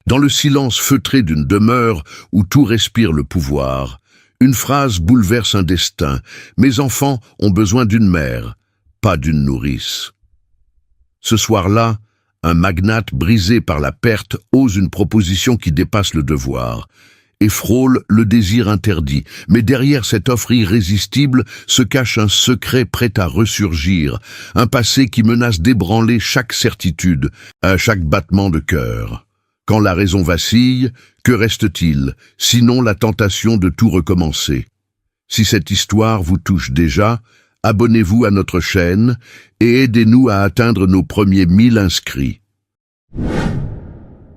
Dans le silence feutré d'une demeure où tout respire le pouvoir, une phrase bouleverse un destin. Mes enfants ont besoin d'une mère, pas d'une nourrice. Ce soir-là, un magnate brisé par la perte ose une proposition qui dépasse le devoir et frôle le désir interdit. Mais derrière cette offre irrésistible se cache un secret prêt à ressurgir, un passé qui menace d'ébranler chaque certitude, à chaque battement de cœur. Quand la raison vacille, que reste-t-il, sinon la tentation de tout recommencer? Si cette histoire vous touche déjà, abonnez-vous à notre chaîne et aidez-nous à atteindre nos premiers 1000 inscrits.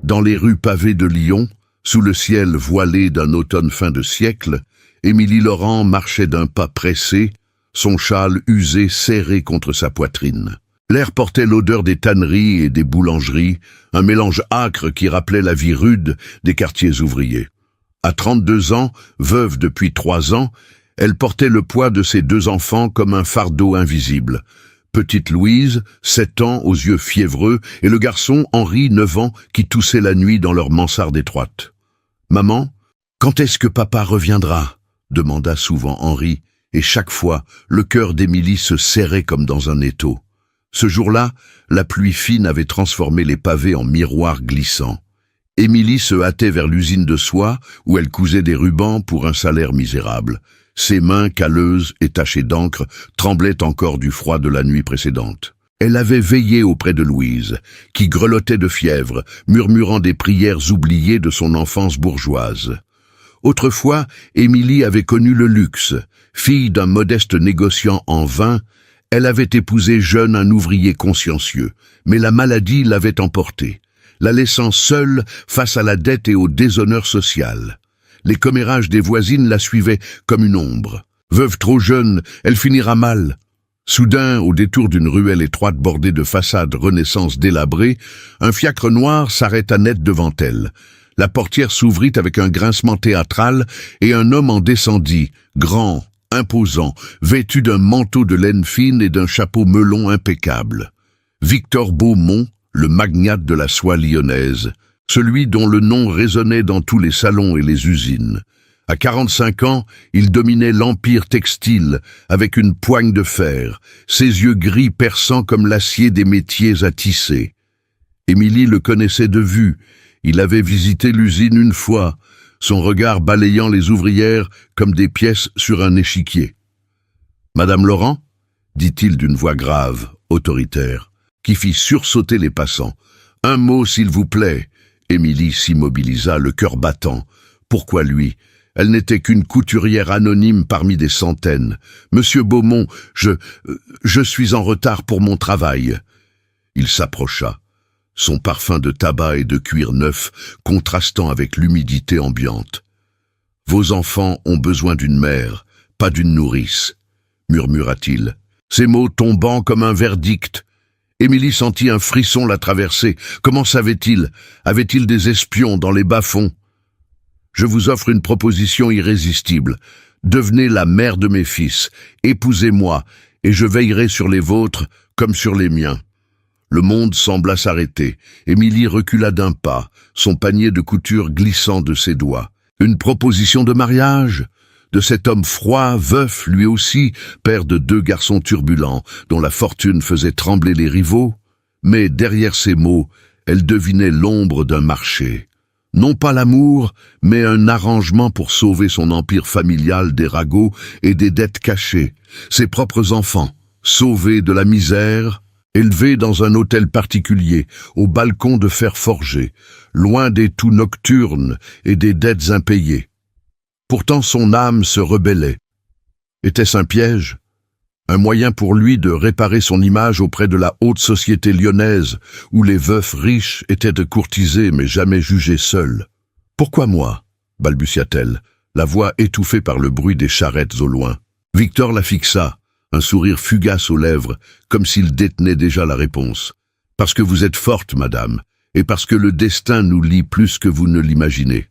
Dans les rues pavées de Lyon, sous le ciel voilé d'un automne fin de siècle, Émilie Laurent marchait d'un pas pressé, son châle usé serré contre sa poitrine. L'air portait l'odeur des tanneries et des boulangeries, un mélange âcre qui rappelait la vie rude des quartiers ouvriers. À 32 ans, veuve depuis 3 ans, elle portait le poids de ses 2 enfants comme un fardeau invisible. Petite Louise, 7 ans, aux yeux fiévreux, et le garçon Henri, 9 ans, qui toussait la nuit dans leur mansarde étroite. « Maman, quand est-ce que papa reviendra ?» demanda souvent Henri, et chaque fois, le cœur d'Émilie se serrait comme dans un étau. Ce jour-là, la pluie fine avait transformé les pavés en miroirs glissants. Émilie se hâtait vers l'usine de soie, où elle cousait des rubans pour un salaire misérable. Ses mains, calleuses et tachées d'encre, tremblaient encore du froid de la nuit précédente. Elle avait veillé auprès de Louise, qui grelottait de fièvre, murmurant des prières oubliées de son enfance bourgeoise. Autrefois, Émilie avait connu le luxe. Fille d'un modeste négociant en vin, elle avait épousé jeune un ouvrier consciencieux, mais la maladie l'avait emportée, la laissant seule face à la dette et au déshonneur social. Les commérages des voisines la suivaient comme une ombre. Veuve trop jeune, elle finira mal. Soudain, au détour d'une ruelle étroite bordée de façades Renaissance délabrées, un fiacre noir s'arrêta net devant elle. La portière s'ouvrit avec un grincement théâtral et un homme en descendit, grand, imposant, vêtu d'un manteau de laine fine et d'un chapeau melon impeccable. Victor Beaumont, le magnate de la soie lyonnaise, celui dont le nom résonnait dans tous les salons et les usines. À 45 ans, il dominait l'empire textile avec une poigne de fer, ses yeux gris perçants comme l'acier des métiers à tisser. Émilie le connaissait de vue, il avait visité l'usine une fois, son regard balayant les ouvrières comme des pièces sur un échiquier. « Madame Laurent ?» dit-il d'une voix grave, autoritaire, qui fit sursauter les passants. « Un mot, s'il vous plaît. » Émilie s'immobilisa, le cœur battant. Pourquoi lui? Elle n'était qu'une couturière anonyme parmi des centaines. « Monsieur Beaumont, je suis en retard pour mon travail. » Il s'approcha. Son parfum de tabac et de cuir neuf contrastant avec l'humidité ambiante. « Vos enfants ont besoin d'une mère, pas d'une nourrice, » murmura-t-il, ces mots tombant comme un verdict. Émilie sentit un frisson la traverser. Comment savait-il? Avait-il des espions dans les bas-fonds? « Je vous offre une proposition irrésistible. Devenez la mère de mes fils, épousez-moi, et je veillerai sur les vôtres comme sur les miens. » Le monde sembla s'arrêter. Émilie recula d'un pas, son panier de couture glissant de ses doigts. Une proposition de mariage? De cet homme froid, veuf lui aussi, père de 2 garçons turbulents, dont la fortune faisait trembler les rivaux? Mais derrière ces mots, elle devinait l'ombre d'un marché. Non pas l'amour, mais un arrangement pour sauver son empire familial des ragots et des dettes cachées. Ses propres enfants, sauvés de la misère, élevé dans un hôtel particulier, au balcon de fer forgé, loin des toux nocturnes et des dettes impayées. Pourtant son âme se rebellait. Était-ce un piège? Un moyen pour lui de réparer son image auprès de la haute société lyonnaise, où les veufs riches étaient courtisés mais jamais jugés seuls. « Pourquoi moi ?» balbutia-t-elle, la voix étouffée par le bruit des charrettes au loin. Victor la fixa, un sourire fugace aux lèvres, comme s'il détenait déjà la réponse. « Parce que vous êtes forte, madame, et parce que le destin nous lie plus que vous ne l'imaginez. »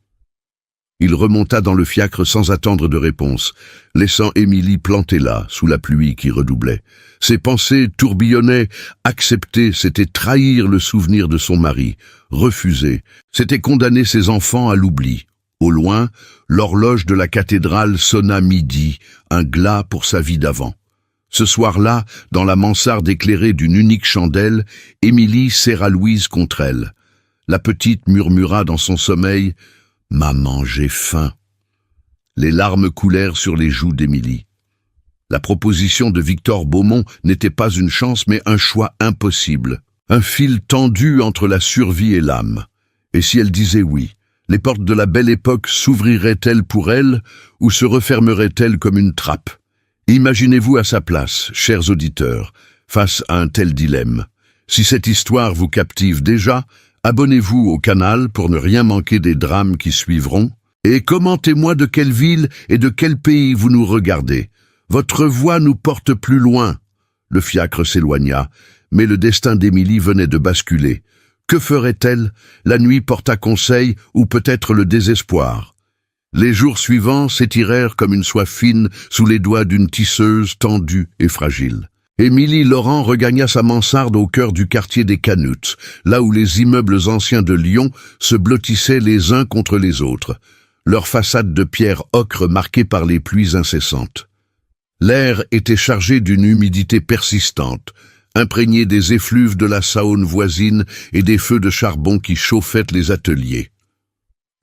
Il remonta dans le fiacre sans attendre de réponse, laissant Émilie plantée là, sous la pluie qui redoublait. Ses pensées tourbillonnaient. Accepter, c'était trahir le souvenir de son mari. refuser, c'était condamner ses enfants à l'oubli. Au loin, l'horloge de la cathédrale sonna midi, un glas pour sa vie d'avant. Ce soir-là, dans la mansarde éclairée d'une unique chandelle, Émilie serra Louise contre elle. La petite murmura dans son sommeil « Maman, j'ai faim ». Les larmes coulèrent sur les joues d'Émilie. La proposition de Victor Beaumont n'était pas une chance, mais un choix impossible. Un fil tendu entre la survie et l'âme. Et si elle disait oui, les portes de la belle époque s'ouvriraient-elles pour elle ou se refermeraient-elles comme une trappe? Imaginez-vous à sa place, chers auditeurs, face à un tel dilemme. Si cette histoire vous captive déjà, abonnez-vous au canal pour ne rien manquer des drames qui suivront. Et commentez-moi de quelle ville et de quel pays vous nous regardez. Votre voix nous porte plus loin. Le fiacre s'éloigna, mais le destin d'Émilie venait de basculer. Que ferait-elle? La nuit porta conseil ou peut-être le désespoir. Les jours suivants s'étirèrent comme une soie fine sous les doigts d'une tisseuse tendue et fragile. Émilie Laurent regagna sa mansarde au cœur du quartier des Canutes, là où les immeubles anciens de Lyon se blottissaient les uns contre les autres, leurs façades de pierre ocre marquées par les pluies incessantes. L'air était chargé d'une humidité persistante, imprégné des effluves de la Saône voisine et des feux de charbon qui chauffaient les ateliers.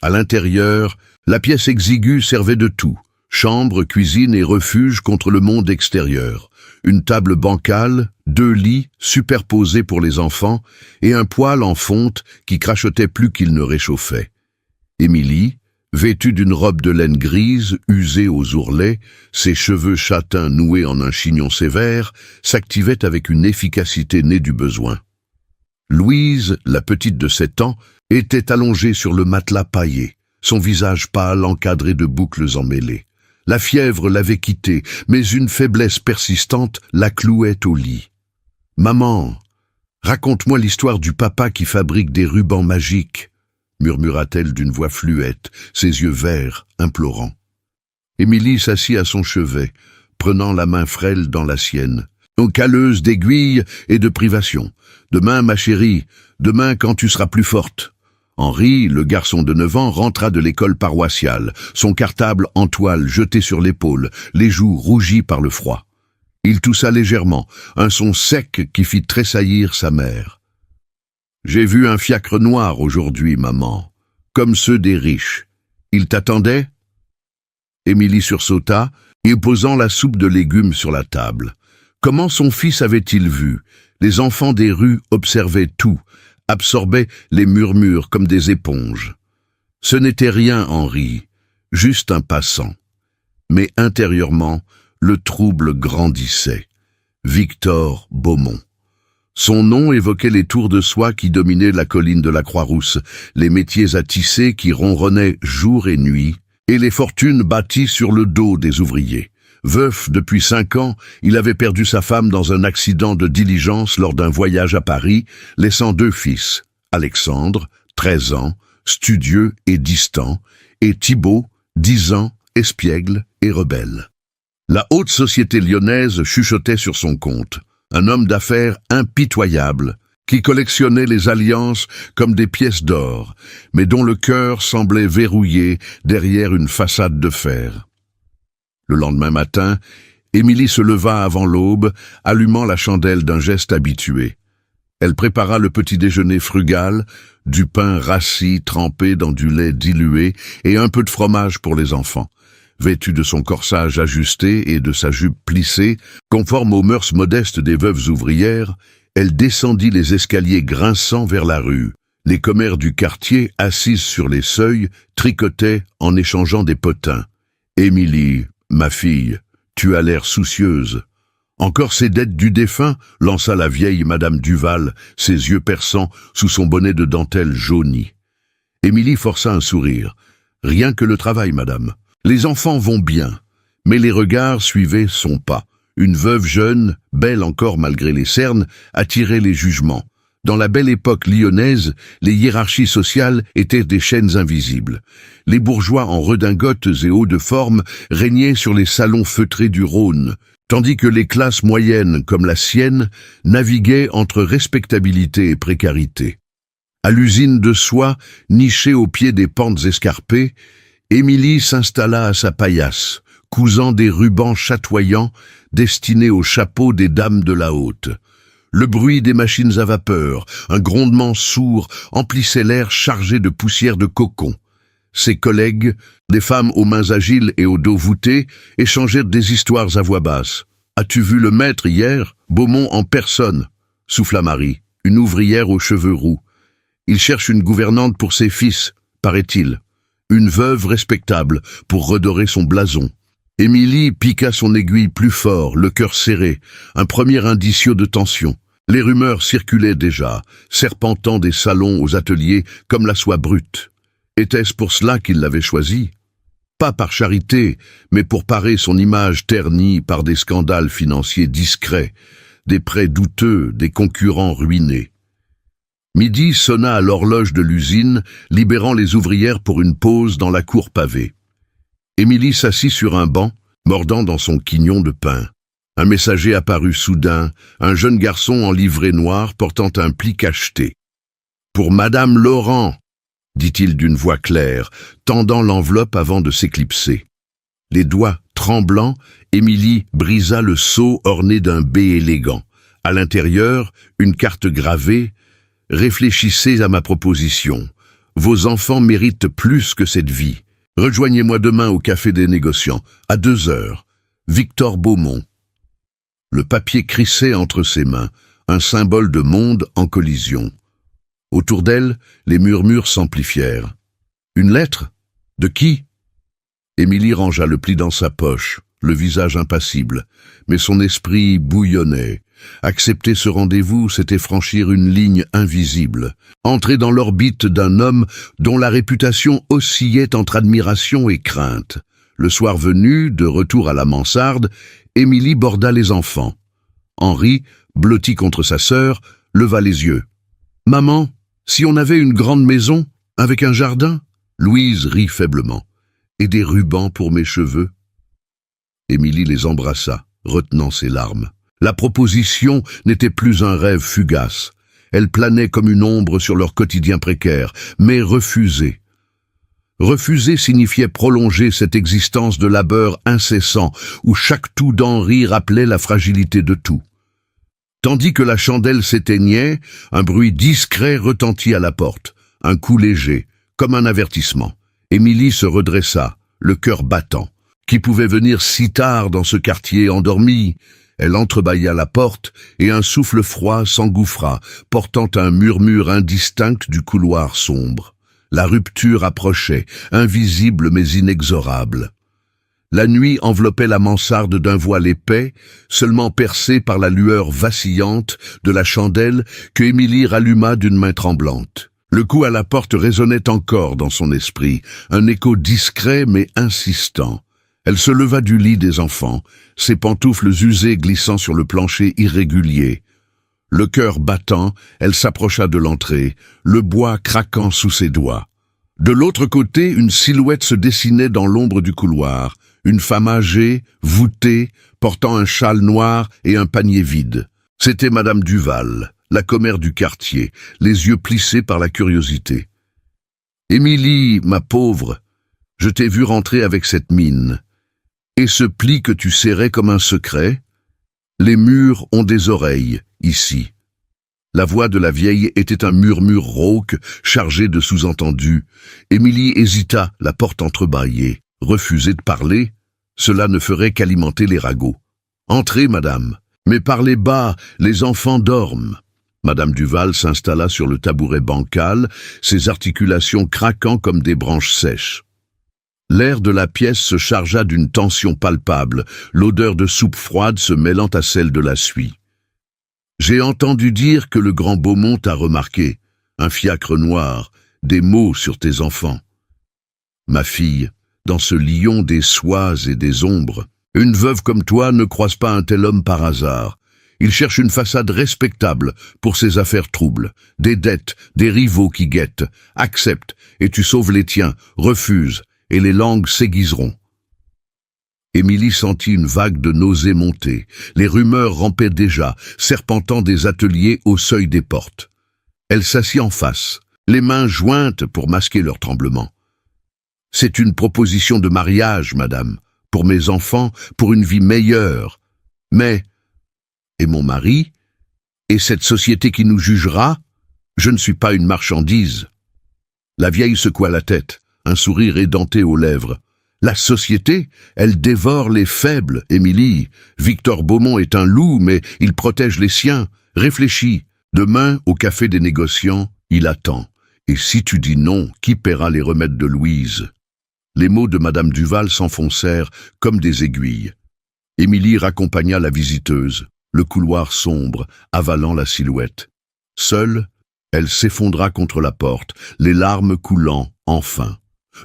À l'intérieur, la pièce exiguë servait de tout, chambre, cuisine et refuge contre le monde extérieur. Une table bancale, 2 lits superposés pour les enfants et un poêle en fonte qui crachotait plus qu'il ne réchauffait. Émilie, vêtue d'une robe de laine grise, usée aux ourlets, ses cheveux châtains noués en un chignon sévère, s'activait avec une efficacité née du besoin. Louise, la petite de 7 ans, était allongée sur le matelas paillé, son visage pâle encadré de boucles emmêlées. La fièvre l'avait quittée, mais une faiblesse persistante la clouait au lit. « Maman, raconte-moi l'histoire du papa qui fabrique des rubans magiques », murmura-t-elle d'une voix fluette, ses yeux verts, implorants. Émilie s'assit à son chevet, prenant la main frêle dans la sienne. Calleuse d'aiguilles et de privations. Demain, ma chérie, demain quand tu seras plus forte. Henri, le garçon de 9 ans, rentra de l'école paroissiale, son cartable en toile jeté sur l'épaule, les joues rougies par le froid. Il toussa légèrement, un son sec qui fit tressaillir sa mère. « J'ai vu un fiacre noir aujourd'hui, maman, comme ceux des riches. Il t'attendait » Émilie sursauta, et posant la soupe de légumes sur la table. Comment son fils avait-il vu? Les enfants des rues observaient tout, absorbaient les murmures comme des éponges. Ce n'était rien, Henri, juste un passant. Mais intérieurement, le trouble grandissait. Victor Beaumont. Son nom évoquait les tours de soie qui dominaient la colline de la Croix-Rousse, les métiers à tisser qui ronronnaient jour et nuit, et les fortunes bâties sur le dos des ouvriers. Veuf depuis 5 ans, il avait perdu sa femme dans un accident de diligence lors d'un voyage à Paris, laissant 2 fils, Alexandre, 13 ans, studieux et distant, et Thibaut, 10 ans, espiègle et rebelle. La haute société lyonnaise chuchotait sur son compte, un homme d'affaires impitoyable, qui collectionnait les alliances comme des pièces d'or, mais dont le cœur semblait verrouillé derrière une façade de fer. Le lendemain matin, Émilie se leva avant l'aube, allumant la chandelle d'un geste habitué. Elle prépara le petit déjeuner frugal, du pain rassis trempé dans du lait dilué et un peu de fromage pour les enfants. Vêtue de son corsage ajusté et de sa jupe plissée, conforme aux mœurs modestes des veuves ouvrières, elle descendit les escaliers grinçants vers la rue. Les commères du quartier, assises sur les seuils, tricotaient en échangeant des potins. « Émilie, ma fille, tu as l'air soucieuse. » Encore ces dettes du défunt, lança la vieille Madame Duval, ses yeux perçants sous son bonnet de dentelle jaunie. Émilie força un sourire. « Rien que le travail, madame. Les enfants vont bien. » Mais les regards suivaient son pas. Une veuve jeune, belle encore malgré les cernes, attirait les jugements. Dans la belle époque lyonnaise, les hiérarchies sociales étaient des chaînes invisibles. Les bourgeois en redingotes et hauts de forme régnaient sur les salons feutrés du Rhône, tandis que les classes moyennes, comme la sienne, naviguaient entre respectabilité et précarité. À l'usine de soie, nichée au pied des pentes escarpées, Émilie s'installa à sa paillasse, cousant des rubans chatoyants destinés aux chapeaux des dames de la haute. Le bruit des machines à vapeur, un grondement sourd, emplissait l'air chargé de poussière de cocon. Ses collègues, des femmes aux mains agiles et au dos voûté, échangèrent des histoires à voix basse. « As-tu vu le maître hier ? Beaumont en personne !» souffla Marie, une ouvrière aux cheveux roux. « Il cherche une gouvernante pour ses fils, paraît-il. Une veuve respectable pour redorer son blason. » Émilie piqua son aiguille plus fort, le cœur serré, un premier indicio de tension. Les rumeurs circulaient déjà, serpentant des salons aux ateliers comme la soie brute. Était-ce pour cela qu'il l'avait choisi ? Pas par charité, mais pour parer son image ternie par des scandales financiers discrets, des prêts douteux, des concurrents ruinés. Midi sonna à l'horloge de l'usine, libérant les ouvrières pour une pause dans la cour pavée. Émilie s'assit sur un banc, mordant dans son quignon de pain. Un messager apparut soudain, un jeune garçon en livrée noire portant un pli cacheté. « Pour Madame Laurent !» dit-il d'une voix claire, tendant l'enveloppe avant de s'éclipser. Les doigts tremblants, Émilie brisa le sceau orné d'un B élégant. À l'intérieur, une carte gravée « Réfléchissez à ma proposition. Vos enfants méritent plus que cette vie. Rejoignez-moi demain au Café des Négociants, à 2h. Victor Beaumont. » Le papier crissait entre ses mains, un symbole de monde en collision. Autour d'elle, les murmures s'amplifièrent. « Une lettre ? De qui ?» Émilie rangea le pli dans sa poche, le visage impassible, mais son esprit bouillonnait. Accepter ce rendez-vous, c'était franchir une ligne invisible, entrer dans l'orbite d'un homme dont la réputation oscillait entre admiration et crainte. Le soir venu, de retour à la mansarde, Émilie borda les enfants. Henri, blotti contre sa sœur, leva les yeux. « Maman, si on avait une grande maison, avec un jardin ?» Louise rit faiblement. « Et des rubans pour mes cheveux ?» Émilie les embrassa, retenant ses larmes. La proposition n'était plus un rêve fugace. Elle planait comme une ombre sur leur quotidien précaire, mais refuser. Refuser signifiait prolonger cette existence de labeur incessant, où chaque toux d'Henri rappelait la fragilité de tout. Tandis que la chandelle s'éteignait, un bruit discret retentit à la porte, un coup léger, comme un avertissement. Émilie se redressa, le cœur battant. Qui pouvait venir si tard dans ce quartier endormi ? Elle entrebâilla la porte et un souffle froid s'engouffra, portant un murmure indistinct du couloir sombre. La rupture approchait, invisible mais inexorable. La nuit enveloppait la mansarde d'un voile épais, seulement percé par la lueur vacillante de la chandelle que Émilie ralluma d'une main tremblante. Le coup à la porte résonnait encore dans son esprit, un écho discret mais insistant. Elle se leva du lit des enfants, ses pantoufles usées glissant sur le plancher irrégulier. Le cœur battant, elle s'approcha de l'entrée, le bois craquant sous ses doigts. De l'autre côté, une silhouette se dessinait dans l'ombre du couloir, une femme âgée, voûtée, portant un châle noir et un panier vide. C'était Madame Duval, la commère du quartier, les yeux plissés par la curiosité. « Émilie, ma pauvre, je t'ai vue rentrer avec cette mine. Et ce pli que tu serrais comme un secret ? Les murs ont des oreilles, ici. » La voix de la vieille était un murmure rauque, chargé de sous-entendus. Émilie hésita, la porte entrebâillée. Refuser de parler, cela ne ferait qu'alimenter les ragots. « Entrez, madame, mais parlez bas, les enfants dorment. » Madame Duval s'installa sur le tabouret bancal, ses articulations craquant comme des branches sèches. L'air de la pièce se chargea d'une tension palpable, l'odeur de soupe froide se mêlant à celle de la suie. « J'ai entendu dire que le grand Beaumont t'a remarqué, un fiacre noir, des mots sur tes enfants. Ma fille, dans ce lion des soies et des ombres, une veuve comme toi ne croise pas un tel homme par hasard. Il cherche une façade respectable pour ses affaires troubles, des dettes, des rivaux qui guettent. Accepte, et tu sauves les tiens, refuse, et les langues s'aiguiseront. » Émilie sentit une vague de nausées monter. Les rumeurs rampaient déjà, serpentant des ateliers au seuil des portes. Elle s'assit en face, les mains jointes pour masquer leur tremblement. C'est une proposition de mariage, madame, pour mes enfants, pour une vie meilleure. Mais, et mon mari, et cette société qui nous jugera, je ne suis pas une marchandise. La vieille secoua la tête, un sourire édenté aux lèvres. La société, elle dévore les faibles, Émilie. Victor Beaumont est un loup, mais il protège les siens. Réfléchis. Demain, au café des négociants, il attend. Et si tu dis non, qui paiera les remèdes de Louise? Les mots de Madame Duval s'enfoncèrent comme des aiguilles. Émilie raccompagna la visiteuse, le couloir sombre, avalant la silhouette. Seule, elle s'effondra contre la porte, les larmes coulant, enfin.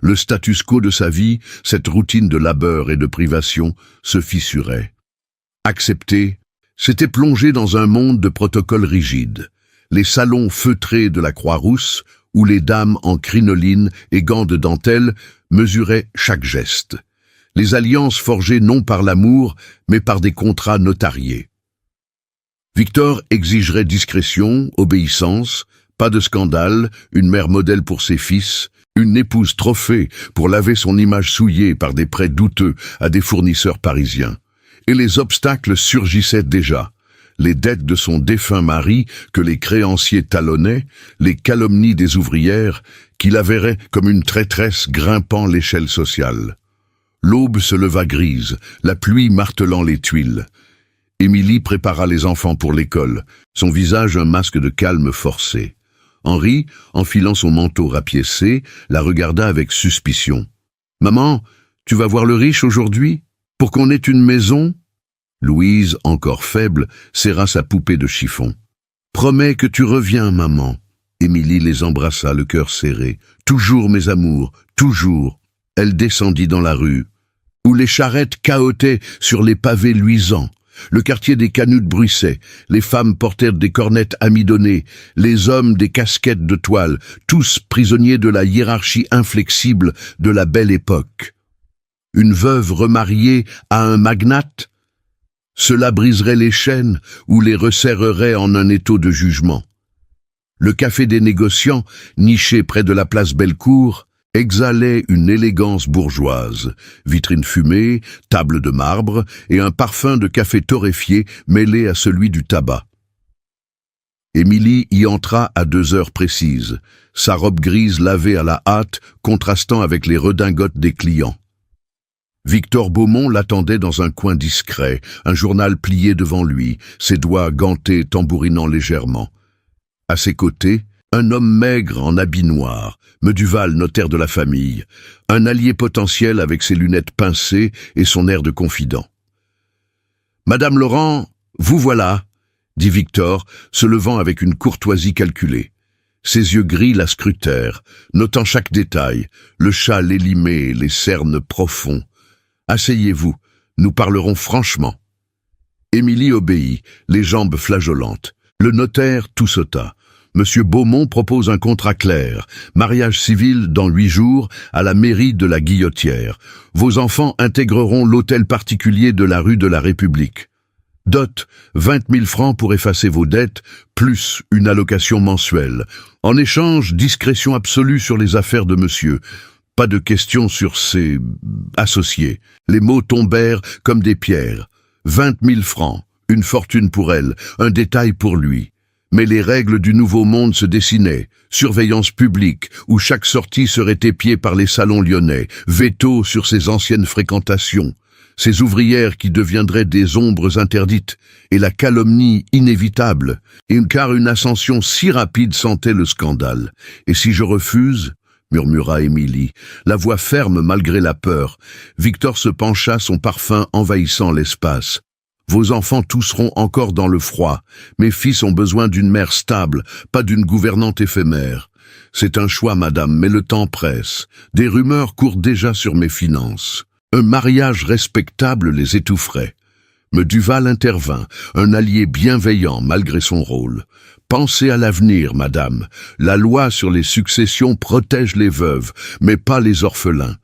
Le status quo de sa vie, cette routine de labeur et de privation, se fissurait. Accepter, c'était plonger dans un monde de protocoles rigides. Les salons feutrés de la Croix-Rousse, où les dames en crinoline et gants de dentelle mesuraient chaque geste. Les alliances forgées non par l'amour, mais par des contrats notariés. Victor exigerait discrétion, obéissance, pas de scandale, une mère modèle pour ses fils, une épouse trophée pour laver son image souillée par des prêts douteux à des fournisseurs parisiens. Et les obstacles surgissaient déjà. Les dettes de son défunt mari que les créanciers talonnaient, les calomnies des ouvrières qui la verraient comme une traîtresse grimpant l'échelle sociale. L'aube se leva grise, la pluie martelant les tuiles. Émilie prépara les enfants pour l'école, son visage un masque de calme forcé. Henri, enfilant son manteau rapiécé, la regarda avec suspicion. « Maman, tu vas voir le riche aujourd'hui? Pour qu'on ait une maison ?» Louise, encore faible, serra sa poupée de chiffon. « Promets que tu reviens, maman. » Émilie les embrassa, le cœur serré. « Toujours, mes amours, toujours. » Elle descendit dans la rue, où les charrettes cahotaient sur les pavés luisants. Le quartier des Canuts bruissait, les femmes portèrent des cornettes amidonnées, les hommes des casquettes de toile, tous prisonniers de la hiérarchie inflexible de la belle époque. Une veuve remariée à un magnate? Cela briserait les chaînes ou les resserrerait en un étau de jugement. Le café des négociants, niché près de la place Bellecour, exhalait une élégance bourgeoise, vitrine fumée, table de marbre et un parfum de café torréfié mêlé à celui du tabac. Émilie y entra à 2 heures précises, sa robe grise lavée à la hâte contrastant avec les redingotes des clients. Victor Beaumont l'attendait dans un coin discret, un journal plié devant lui, ses doigts gantés tambourinant légèrement. À ses côtés, un homme maigre en habit noir, Meduval, notaire de la famille, un allié potentiel avec ses lunettes pincées et son air de confident. « Madame Laurent, vous voilà !» dit Victor, se levant avec une courtoisie calculée. Ses yeux gris la scrutèrent, notant chaque détail, le châle élimé, les cernes profonds. « Asseyez-vous, nous parlerons franchement. » Émilie obéit, les jambes flageolantes. Le notaire tout sauta. Monsieur Beaumont propose un contrat clair, mariage civil dans 8 jours à la mairie de la Guillotière. Vos enfants intégreront l'hôtel particulier de la rue de la République. Dot, 20 000 francs pour effacer vos dettes, plus une allocation mensuelle. En échange, discrétion absolue sur les affaires de monsieur. Pas de questions sur ses associés. Les mots tombèrent comme des pierres. 20 000 francs, une fortune pour elle, un détail pour lui. Mais les règles du nouveau monde se dessinaient. Surveillance publique, où chaque sortie serait épiée par les salons lyonnais. Veto sur ses anciennes fréquentations. Ces ouvrières qui deviendraient des ombres interdites. Et la calomnie inévitable. Car une ascension si rapide sentait le scandale. Et si je refuse ? Murmura Émilie, la voix ferme malgré la peur. Victor se pencha, son parfum envahissant l'espace. Vos enfants tousseront encore dans le froid. Mes fils ont besoin d'une mère stable, pas d'une gouvernante éphémère. C'est un choix, madame, mais le temps presse. Des rumeurs courent déjà sur mes finances. Un mariage respectable les étoufferait. Meduval intervint, un allié bienveillant malgré son rôle. Pensez à l'avenir, madame. La loi sur les successions protège les veuves, mais pas les orphelins.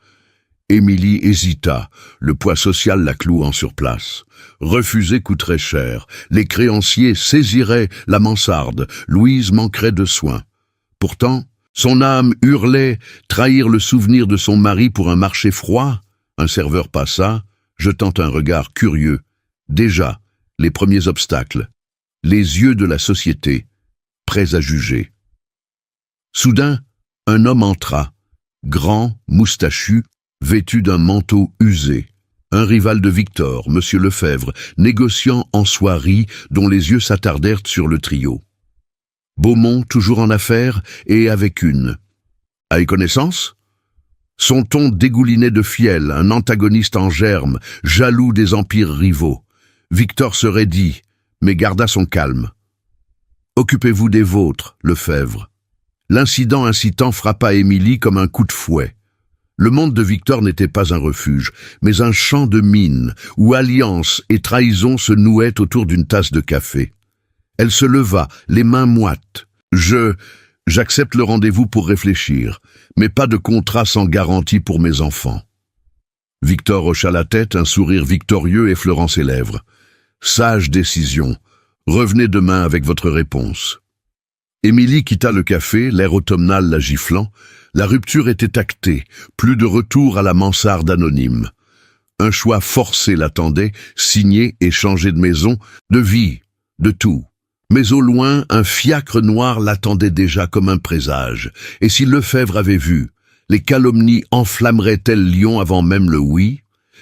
Émilie hésita, le poids social la clouant sur place. Refuser coûterait cher, les créanciers saisiraient la mansarde, Louise manquerait de soins. Pourtant, Son âme hurlait trahir le souvenir de son mari pour un marché froid. Un serveur passa, jetant un regard curieux. Déjà, les premiers obstacles. Les yeux de la société, prêts à juger. Soudain, un homme entra, grand, moustachu, vêtu d'un manteau usé. Un rival de Victor, Monsieur Lefebvre, négociant en soierie, dont les yeux s'attardèrent sur le trio. Beaumont, toujours en affaires, et avec une. « Avez connaissance ?» Son ton dégoulinait de fiel, un antagoniste en germe, jaloux des empires rivaux. Victor se raidit, mais garda son calme. « Occupez-vous des vôtres, Lefebvre. » L'incident incitant frappa Émilie comme un coup de fouet. Le monde de Victor n'était pas un refuge, mais un champ de mines, où alliance et trahison se nouaient autour d'une tasse de café. Elle se leva, les mains moites. J'accepte le rendez-vous pour réfléchir, mais pas de contrat sans garantie pour mes enfants. Victor hocha la tête, un sourire victorieux effleurant ses lèvres. Sage décision. Revenez demain avec votre réponse. Émilie quitta le café, l'air automnal la giflant. La rupture était actée, plus de retour à la mansarde anonyme. Un choix forcé l'attendait, signer et changer de maison, de vie, de tout. Mais au loin, un fiacre noir l'attendait déjà comme un présage. Et si Lefebvre avait vu, les calomnies enflammeraient-elles Lyon avant même le oui?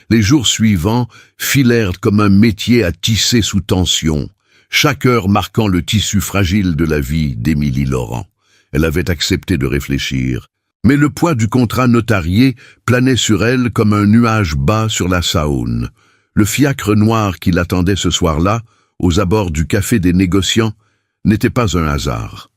Les jours suivants filèrent comme un métier à tisser sous tension, chaque heure marquant le tissu fragile de la vie d'Émilie Laurent. Elle avait accepté de réfléchir. Mais le poids du contrat notarié planait sur elle comme un nuage bas sur la Saône. Le fiacre noir qui l'attendait ce soir-là, aux abords du café des négociants, n'était pas un hasard.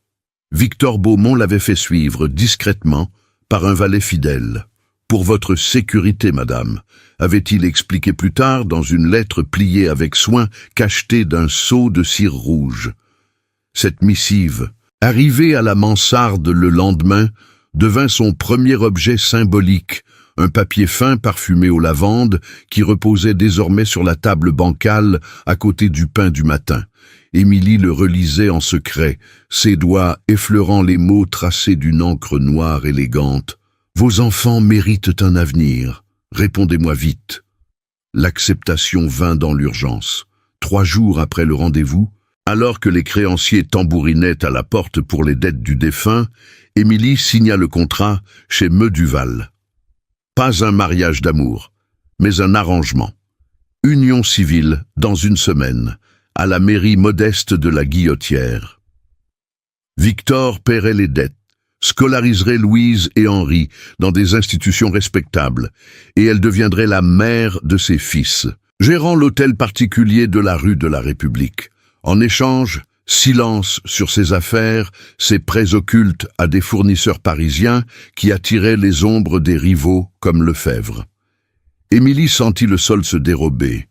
Victor Beaumont l'avait fait suivre discrètement par un valet fidèle. « Pour votre sécurité, madame », avait-il expliqué plus tard dans une lettre pliée avec soin, cachetée d'un sceau de cire rouge. Cette missive, arrivée à la mansarde le lendemain, devint son premier objet symbolique, un papier fin parfumé aux lavandes qui reposait désormais sur la table bancale à côté du pain du matin. Émilie le relisait en secret, ses doigts effleurant les mots tracés d'une encre noire élégante. « Vos enfants méritent un avenir. Répondez-moi vite. » L'acceptation vint dans l'urgence. 3 jours après le rendez-vous, alors que les créanciers tambourinaient à la porte pour les dettes du défunt, Émilie signa le contrat chez Meuduval. Pas un mariage d'amour, mais un arrangement. Union civile dans 1 semaine, à la mairie modeste de la Guillotière. Victor paierait les dettes, scolariserait Louise et Henri dans des institutions respectables, et elle deviendrait la mère de ses fils, gérant l'hôtel particulier de la rue de la République. En échange, silence sur ses affaires, ses prêts occultes à des fournisseurs parisiens qui attiraient les ombres des rivaux comme Lefebvre. Émilie sentit le sol se dérober.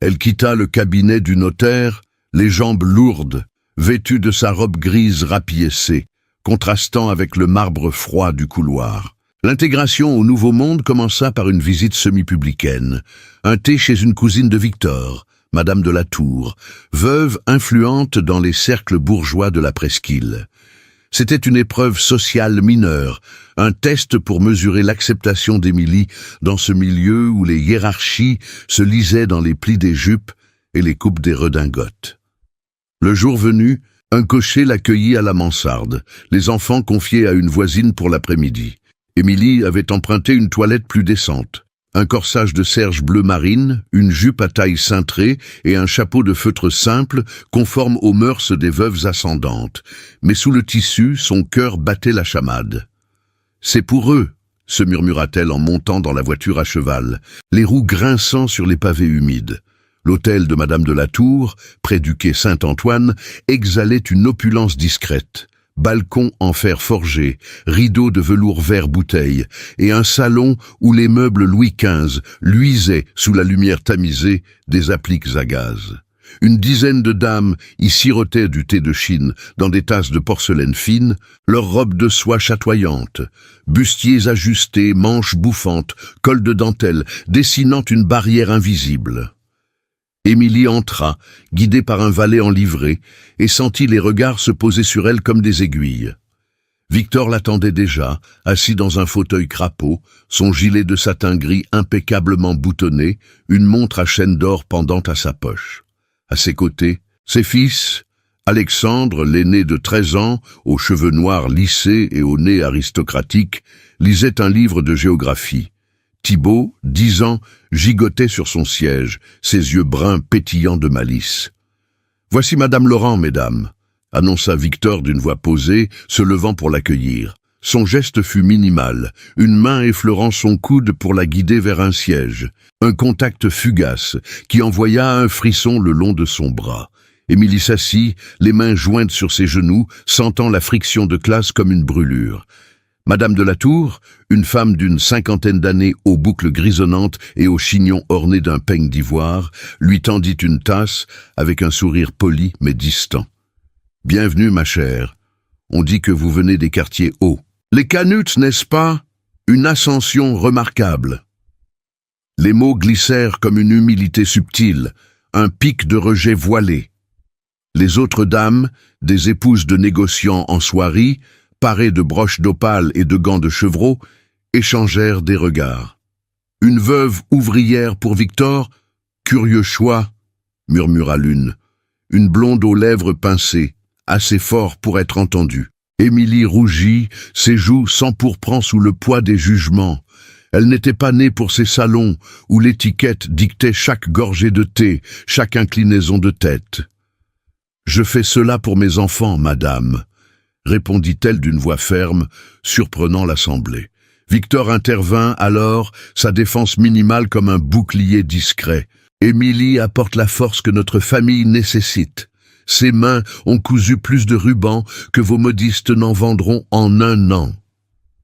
Elle quitta le cabinet du notaire, les jambes lourdes, vêtue de sa robe grise rapiécée, contrastant avec le marbre froid du couloir. L'intégration au Nouveau Monde commença par une visite semi-publicaine, un thé chez une cousine de Victor, Madame de la Tour, veuve influente dans les cercles bourgeois de la presqu'île. C'était une épreuve sociale mineure, un test pour mesurer l'acceptation d'Émilie dans ce milieu où les hiérarchies se lisaient dans les plis des jupes et les coupes des redingotes. Le jour venu, un cocher l'accueillit à la mansarde, les enfants confiés à une voisine pour l'après-midi. Émilie avait emprunté une toilette plus décente. Un corsage de serge bleu marine, une jupe à taille cintrée et un chapeau de feutre simple, conforme aux mœurs des veuves ascendantes. Mais sous le tissu, son cœur battait la chamade. « C'est pour eux », se murmura-t-elle en montant dans la voiture à cheval, les roues grinçant sur les pavés humides. L'hôtel de Madame de la Tour, près du quai Saint-Antoine, exhalait une opulence discrète. Balcon en fer forgé, rideaux de velours vert bouteille, et un salon où les meubles Louis XV luisaient sous la lumière tamisée des appliques à gaz. Une dizaine de dames y sirotaient du thé de Chine dans des tasses de porcelaine fine, leurs robes de soie chatoyantes, bustiers ajustés, manches bouffantes, cols de dentelle, dessinant une barrière invisible. Émilie entra, guidée par un valet en livrée, et sentit les regards se poser sur elle comme des aiguilles. Victor l'attendait déjà, assis dans un fauteuil crapaud, son gilet de satin gris impeccablement boutonné, une montre à chaîne d'or pendant à sa poche. À ses côtés, ses fils, Alexandre, l'aîné de 13 ans, aux cheveux noirs lissés et au nez aristocratique, lisait un livre de géographie. Thibaut, 10 ans, gigotait sur son siège, ses yeux bruns pétillants de malice. « Voici Madame Laurent, mesdames », annonça Victor d'une voix posée, se levant pour l'accueillir. Son geste fut minimal, une main effleurant son coude pour la guider vers un siège, un contact fugace qui envoya un frisson le long de son bras. Émilie s'assit, les mains jointes sur ses genoux, sentant la friction de classe comme une brûlure. Madame de la Tour, une femme d'une 50aine d'années aux boucles grisonnantes et aux chignons ornés d'un peigne d'ivoire, lui tendit une tasse avec un sourire poli mais distant. « Bienvenue, ma chère. On dit que vous venez des quartiers hauts. Les Canuts, n'est-ce pas? Une ascension remarquable. » Les mots glissèrent comme une humilité subtile, un pic de rejet voilé. Les autres dames, des épouses de négociants en soierie, parées de broches d'opale et de gants de chevreau, échangèrent des regards. « Une veuve ouvrière pour Victor? Curieux choix, » murmura l'une. Une blonde aux lèvres pincées, assez fort pour être entendue. Émilie rougit, ses joues s'empourprant sous le poids des jugements. Elle n'était pas née pour ces salons où l'étiquette dictait chaque gorgée de thé, chaque inclinaison de tête. « Je fais cela pour mes enfants, madame », répondit-elle d'une voix ferme, surprenant l'assemblée. Victor intervint alors, sa défense minimale comme un bouclier discret. « Émilie apporte la force que notre famille nécessite. Ses mains ont cousu plus de rubans que vos modistes n'en vendront en 1 an. »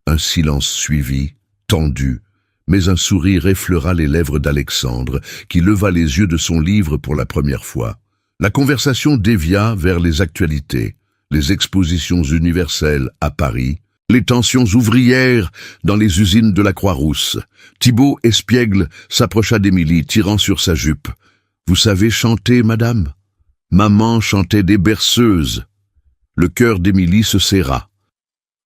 Un silence suivit, tendu, mais un sourire effleura les lèvres d'Alexandre, qui leva les yeux de son livre pour la première fois. La conversation dévia vers les actualités, les expositions universelles à Paris, les tensions ouvrières dans les usines de la Croix-Rousse. Thibaut espiègle s'approcha d'Émilie, tirant sur sa jupe. « Vous savez chanter, madame ?» Maman chantait des berceuses. Le cœur d'Émilie se serra.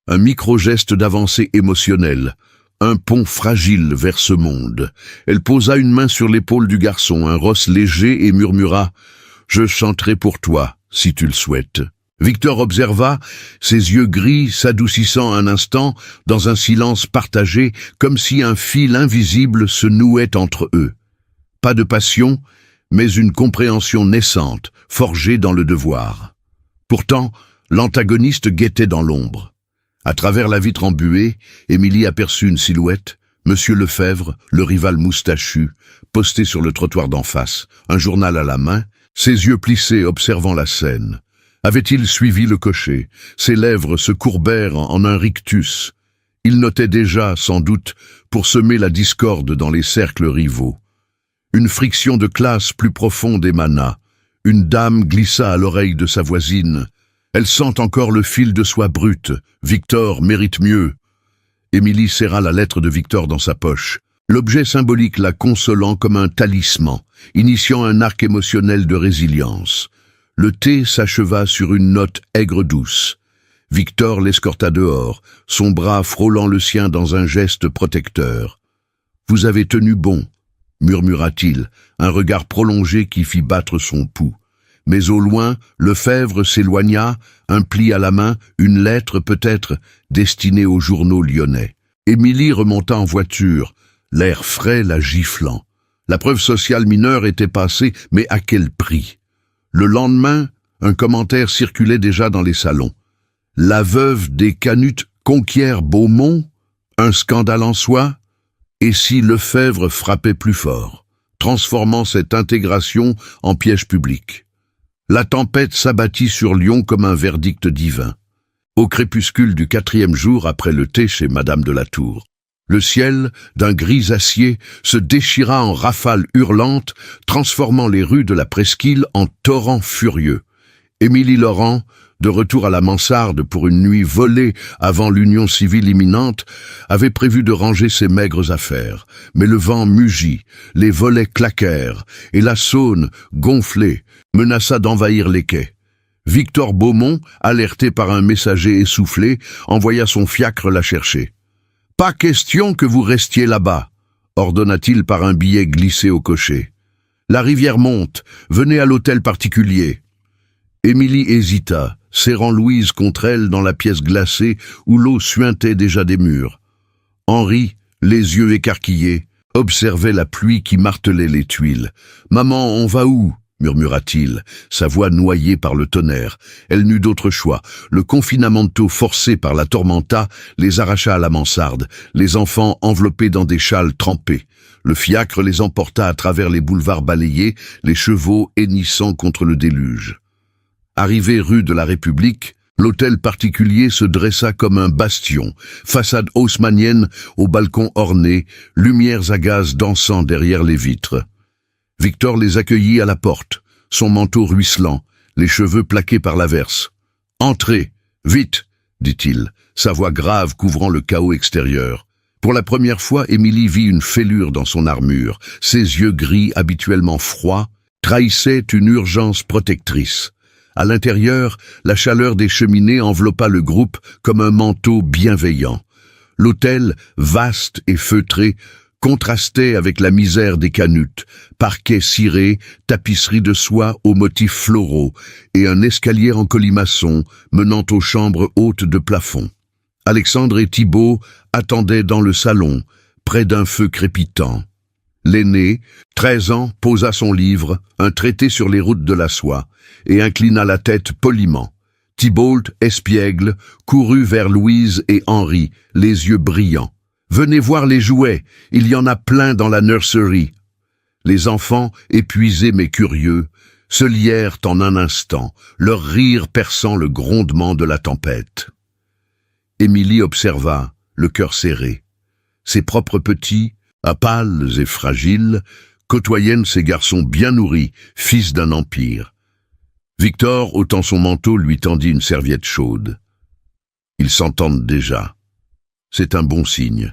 Un micro-geste d'avancée émotionnelle, un pont fragile vers ce monde. Elle posa une main sur l'épaule du garçon, un rosse léger, et murmura « Je chanterai pour toi, si tu le souhaites. » Victor observa, ses yeux gris s'adoucissant un instant dans un silence partagé, comme si un fil invisible se nouait entre eux. Pas de passion, mais une compréhension naissante, forgée dans le devoir. Pourtant, l'antagoniste guettait dans l'ombre. À travers la vitre embuée, Émilie aperçut une silhouette, Monsieur Lefebvre, le rival moustachu, posté sur le trottoir d'en face, un journal à la main, ses yeux plissés observant la scène. Avait-il suivi le cocher? Ses lèvres se courbèrent en un rictus. Il notait déjà, sans doute, pour semer la discorde dans les cercles rivaux. Une friction de classe plus profonde émana. Une dame glissa à l'oreille de sa voisine. Elle sent encore le fil de soie brute. Victor mérite mieux. Émilie serra la lettre de Victor dans sa poche. L'objet symbolique la consolant comme un talisman, initiant un arc émotionnel de résilience. Le thé s'acheva sur une note aigre-douce. Victor l'escorta dehors, son bras frôlant le sien dans un geste protecteur. « Vous avez tenu bon », murmura-t-il, un regard prolongé qui fit battre son pouls. Mais au loin, Lefebvre s'éloigna, un pli à la main, une lettre peut-être, destinée aux journaux lyonnais. Émilie remonta en voiture, l'air frais la giflant. La preuve sociale mineure était passée, mais à quel prix? Le lendemain, un commentaire circulait déjà dans les salons. La veuve des Canuts conquiert Beaumont? Un scandale en soi? Et si Lefebvre frappait plus fort, transformant cette intégration en piège public? La tempête s'abattit sur Lyon comme un verdict divin. Au crépuscule du 4e jour après le thé chez Madame de la Tour, le ciel, d'un gris acier, se déchira en rafales hurlantes, transformant les rues de la presqu'île en torrents furieux. Émilie Laurent, de retour à la mansarde pour une nuit volée avant l'union civile imminente, avait prévu de ranger ses maigres affaires. Mais le vent mugit, les volets claquèrent, et la Saône, gonflée, menaça d'envahir les quais. Victor Beaumont, alerté par un messager essoufflé, envoya son fiacre la chercher. « Pas question que vous restiez là-bas », ordonna-t-il par un billet glissé au cocher. « La rivière monte, venez à l'hôtel particulier. » Émilie hésita, serrant Louise contre elle dans la pièce glacée où l'eau suintait déjà des murs. Henri, les yeux écarquillés, observait la pluie qui martelait les tuiles. « Maman, on va où ?» murmura-t-il, sa voix noyée par le tonnerre. Elle n'eut d'autre choix. Le confinamento forcé par la tormenta les arracha à la mansarde, les enfants enveloppés dans des châles trempés. Le fiacre les emporta à travers les boulevards balayés, les chevaux hennissant contre le déluge. Arrivé rue de la République, l'hôtel particulier se dressa comme un bastion, façade haussmannienne aux balcons ornés, lumières à gaz dansant derrière les vitres. Victor les accueillit à la porte, son manteau ruisselant, les cheveux plaqués par l'averse. « Entrez, vite !» dit-il, sa voix grave couvrant le chaos extérieur. Pour la première fois, Émilie vit une fêlure dans son armure. Ses yeux gris, habituellement froids, trahissaient une urgence protectrice. À l'intérieur, la chaleur des cheminées enveloppa le groupe comme un manteau bienveillant. L'hôtel, vaste et feutré, contrastait avec la misère des canutes, parquets cirés, tapisseries de soie aux motifs floraux et un escalier en colimaçon menant aux chambres hautes de plafond. Alexandre et Thibault attendaient dans le salon, près d'un feu crépitant. L'aîné, 13 ans, posa son livre, un traité sur les routes de la soie, et inclina la tête poliment. Thibault, espiègle, courut vers Louise et Henri, les yeux brillants. « Venez voir les jouets, il y en a plein dans la nursery. » Les enfants, épuisés mais curieux, se lièrent en un instant, leur rire perçant le grondement de la tempête. Émilie observa, le cœur serré. Ses propres petits, à pâles et fragiles, côtoyaient ces garçons bien nourris, fils d'un empire. Victor, ôtant son manteau, lui tendit une serviette chaude. Ils s'entendent déjà. C'est un bon signe.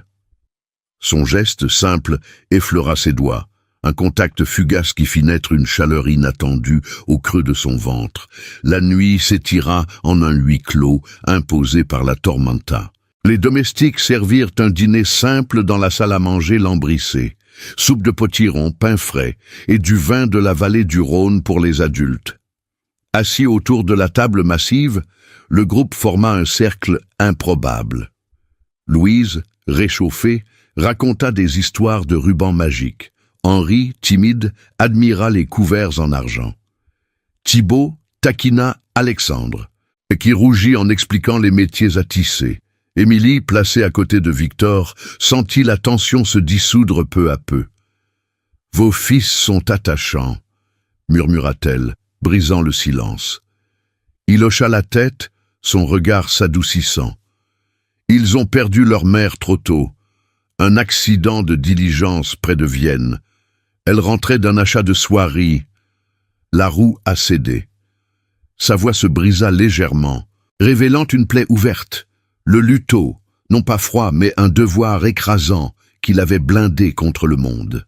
Son geste simple effleura ses doigts, un contact fugace qui fit naître une chaleur inattendue au creux de son ventre. La nuit s'étira en un huis clos imposé par la tormenta. Les domestiques servirent un dîner simple dans la salle à manger lambrissée. Soupe de potiron, pain frais et du vin de la vallée du Rhône pour les adultes. Assis autour de la table massive, le groupe forma un cercle improbable. Louise, réchauffée, raconta des histoires de rubans magiques. Henri, timide, admira les couverts en argent. Thibault taquina Alexandre, qui rougit en expliquant les métiers à tisser. Émilie, placée à côté de Victor, sentit la tension se dissoudre peu à peu. « Vos fils sont attachants », murmura-t-elle, brisant le silence. Il hocha la tête, son regard s'adoucissant. Ils ont perdu leur mère trop tôt. Un accident de diligence près de Vienne. Elle rentrait d'un achat de soierie. La roue a cédé. Sa voix se brisa légèrement, révélant une plaie ouverte. Le luto, non pas froid, mais un devoir écrasant qui l'avait blindé contre le monde.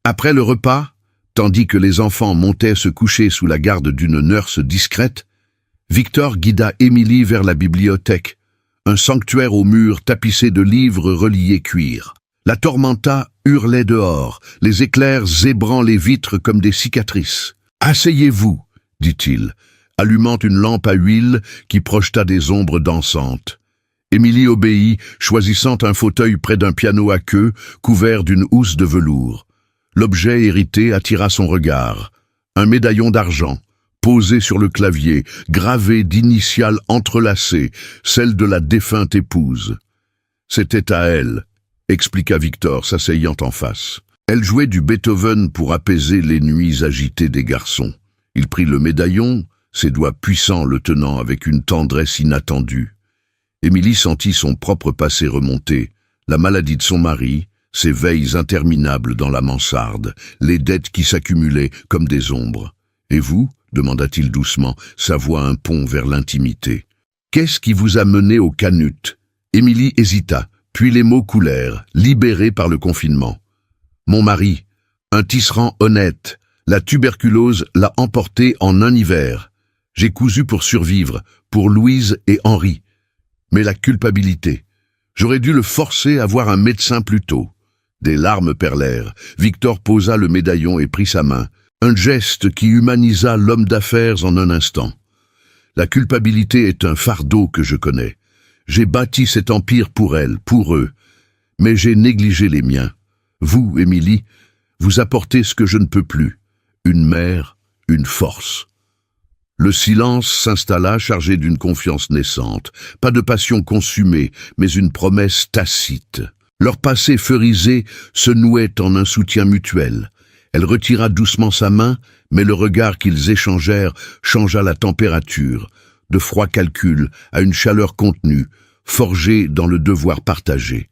Après le repas, tandis que les enfants montaient se coucher sous la garde d'une nurse discrète, Victor guida Émilie vers la bibliothèque, un sanctuaire aux murs tapissés de livres reliés cuir. La tormenta hurlait dehors, les éclairs zébrant les vitres comme des cicatrices. « Asseyez-vous » dit-il, allumant une lampe à huile qui projeta des ombres dansantes. Émilie obéit, choisissant un fauteuil près d'un piano à queue, couvert d'une housse de velours. L'objet hérité attira son regard. Un médaillon d'argent, posé sur le clavier, gravé d'initiales entrelacées, celle de la défunte épouse. C'était à elle, expliqua Victor, s'asseyant en face. Elle jouait du Beethoven pour apaiser les nuits agitées des garçons. Il prit le médaillon, ses doigts puissants le tenant avec une tendresse inattendue. Émilie sentit son propre passé remonter, la maladie de son mari, ses veilles interminables dans la mansarde, les dettes qui s'accumulaient comme des ombres. « Et vous ?» demanda-t-il doucement, sa voix un pont vers l'intimité. « Qu'est-ce qui vous a mené au canut ?» Émilie hésita, puis les mots coulèrent, libérés par le confinement. « Mon mari, un tisserand honnête, la tuberculose l'a emporté en un hiver. J'ai cousu pour survivre, pour Louise et Henri. Mais la culpabilité. J'aurais dû le forcer à voir un médecin plus tôt. Des larmes perlèrent. Victor posa le médaillon et prit sa main. Un geste qui humanisa l'homme d'affaires en un instant. La culpabilité est un fardeau que je connais. J'ai bâti cet empire pour elle, pour eux. Mais j'ai négligé les miens. Vous, Émilie, vous apportez ce que je ne peux plus. Une mère, une force. Le silence s'installa chargé d'une confiance naissante. Pas de passion consumée, mais une promesse tacite. Leur passé feurisé se nouait en un soutien mutuel. Elle retira doucement sa main, mais le regard qu'ils échangèrent changea la température, de froid calcul à une chaleur contenue, forgée dans le devoir partagé.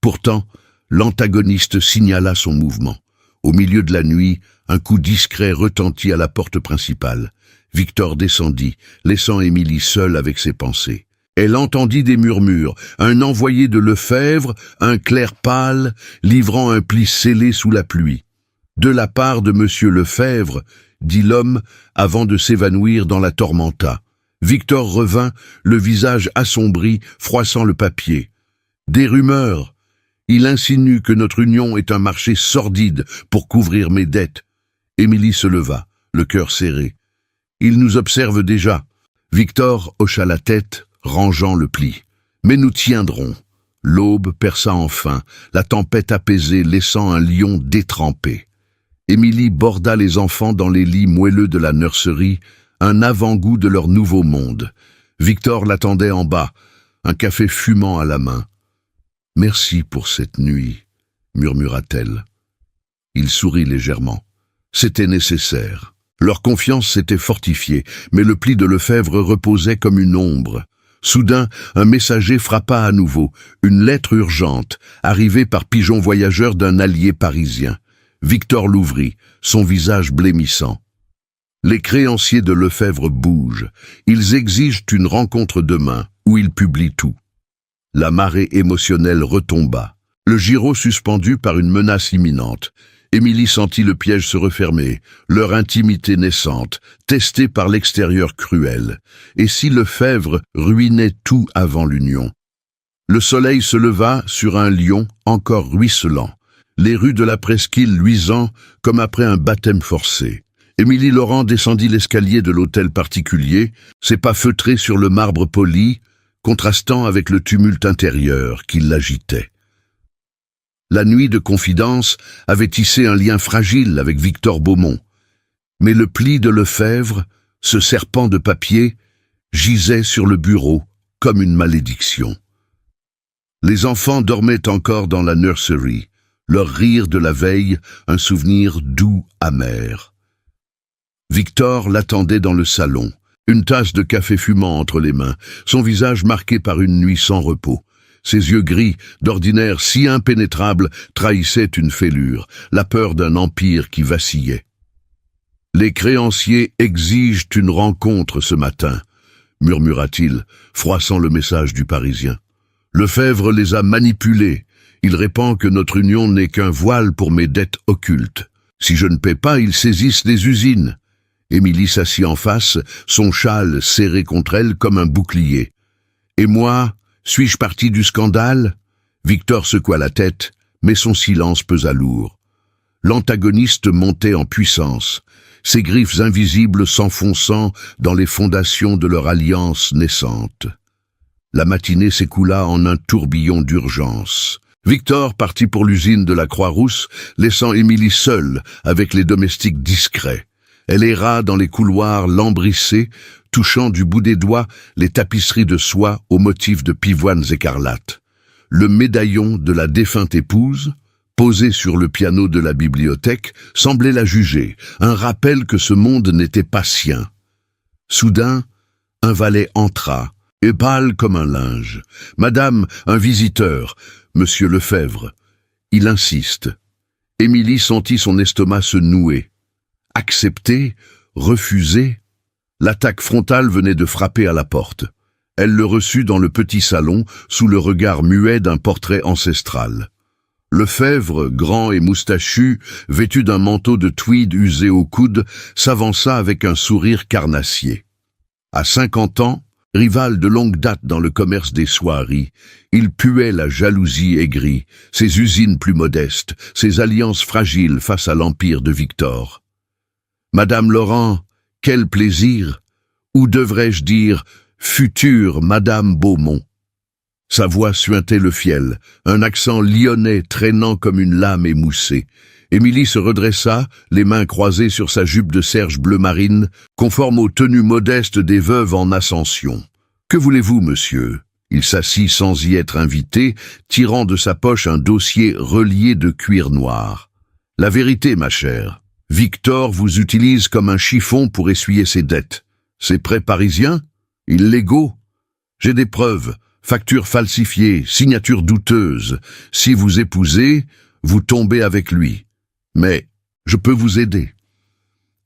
Pourtant, l'antagoniste signala son mouvement. Au milieu de la nuit, un coup discret retentit à la porte principale. Victor descendit, laissant Émilie seule avec ses pensées. Elle entendit des murmures, un envoyé de Lefebvre, un clerc pâle, livrant un pli scellé sous la pluie. De la part de Monsieur Lefebvre, dit l'homme, avant de s'évanouir dans la tormenta. Victor revint, le visage assombri, froissant le papier. Des rumeurs. Il insinue que notre union est un marché sordide pour couvrir mes dettes. Émilie se leva, le cœur serré. Il nous observe déjà. Victor hocha la tête, rangeant le pli. Mais nous tiendrons. L'aube perça enfin, la tempête apaisée laissant un lion détrempé. Émilie borda les enfants dans les lits moelleux de la nurserie, un avant-goût de leur nouveau monde. Victor l'attendait en bas, un café fumant à la main. « Merci pour cette nuit », murmura-t-elle. Il sourit légèrement. C'était nécessaire. Leur confiance s'était fortifiée, mais le pli de Lefebvre reposait comme une ombre. Soudain, un messager frappa à nouveau, une lettre urgente, arrivée par pigeon voyageur d'un allié parisien. Victor l'ouvrit, son visage blêmissant. Les créanciers de Lefebvre bougent. Ils exigent une rencontre demain, où ils publient tout. La marée émotionnelle retomba. Le giraud suspendu par une menace imminente. Émilie sentit le piège se refermer, leur intimité naissante, testée par l'extérieur cruel. Et si Lefebvre ruinait tout avant l'union? Le soleil se leva sur un lion encore ruisselant, les rues de la presqu'île luisant comme après un baptême forcé. Émilie Laurent descendit l'escalier de l'hôtel particulier, ses pas feutrés sur le marbre poli, contrastant avec le tumulte intérieur qui l'agitait. La nuit de confidence avait tissé un lien fragile avec Victor Beaumont. Mais le pli de Lefebvre, ce serpent de papier, gisait sur le bureau comme une malédiction. Les enfants dormaient encore dans la nursery, leur rire de la veille, un souvenir doux, amer. Victor l'attendait dans le salon, une tasse de café fumant entre les mains, son visage marqué par une nuit sans repos. Ses yeux gris, d'ordinaire si impénétrables, trahissaient une fêlure, la peur d'un empire qui vacillait. « Les créanciers exigent une rencontre ce matin », murmura-t-il, froissant le message du Parisien. « Lefebvre les a manipulés. Il répand que notre union n'est qu'un voile pour mes dettes occultes. Si je ne paie pas, ils saisissent les usines. » Émilie s'assit en face, son châle serré contre elle comme un bouclier. « Et moi, suis-je partie du scandale ?» Victor secoua la tête, mais son silence pesa lourd. L'antagoniste montait en puissance, ses griffes invisibles s'enfonçant dans les fondations de leur alliance naissante. La matinée s'écoula en un tourbillon d'urgence. Victor partit pour l'usine de la Croix-Rousse, laissant Émilie seule avec les domestiques discrets. Elle erra dans les couloirs lambrissés, touchant du bout des doigts les tapisseries de soie aux motifs de pivoines écarlates. Le médaillon de la défunte épouse, posé sur le piano de la bibliothèque, semblait la juger, un rappel que ce monde n'était pas sien. Soudain, un valet entra, et pâle comme un linge. « Madame, un visiteur, Monsieur Lefebvre. » Il insiste. Émilie sentit son estomac se nouer. Accepter, refuser. L'attaque frontale venait de frapper à la porte. Elle le reçut dans le petit salon, sous le regard muet d'un portrait ancestral. Lefebvre, grand et moustachu, vêtu d'un manteau de tweed usé au coude, s'avança avec un sourire carnassier. À 50 ans, rival de longue date dans le commerce des soieries, il puait la jalousie aigrie, ses usines plus modestes, ses alliances fragiles face à l'empire de Victor. Madame Laurent, quel plaisir, ou devrais-je dire, future Madame Beaumont. Sa voix suintait le fiel, un accent lyonnais traînant comme une lame émoussée. Émilie se redressa, les mains croisées sur sa jupe de serge bleu marine, conforme aux tenues modestes des veuves en ascension. « Que voulez-vous, monsieur ?» Il s'assit sans y être invité, tirant de sa poche un dossier relié de cuir noir. « La vérité, ma chère, Victor vous utilise comme un chiffon pour essuyer ses dettes. Ses prêts parisiens? Illégaux? J'ai des preuves. Factures falsifiées, signatures douteuses. Si vous épousez, vous tombez avec lui. Mais je peux vous aider. »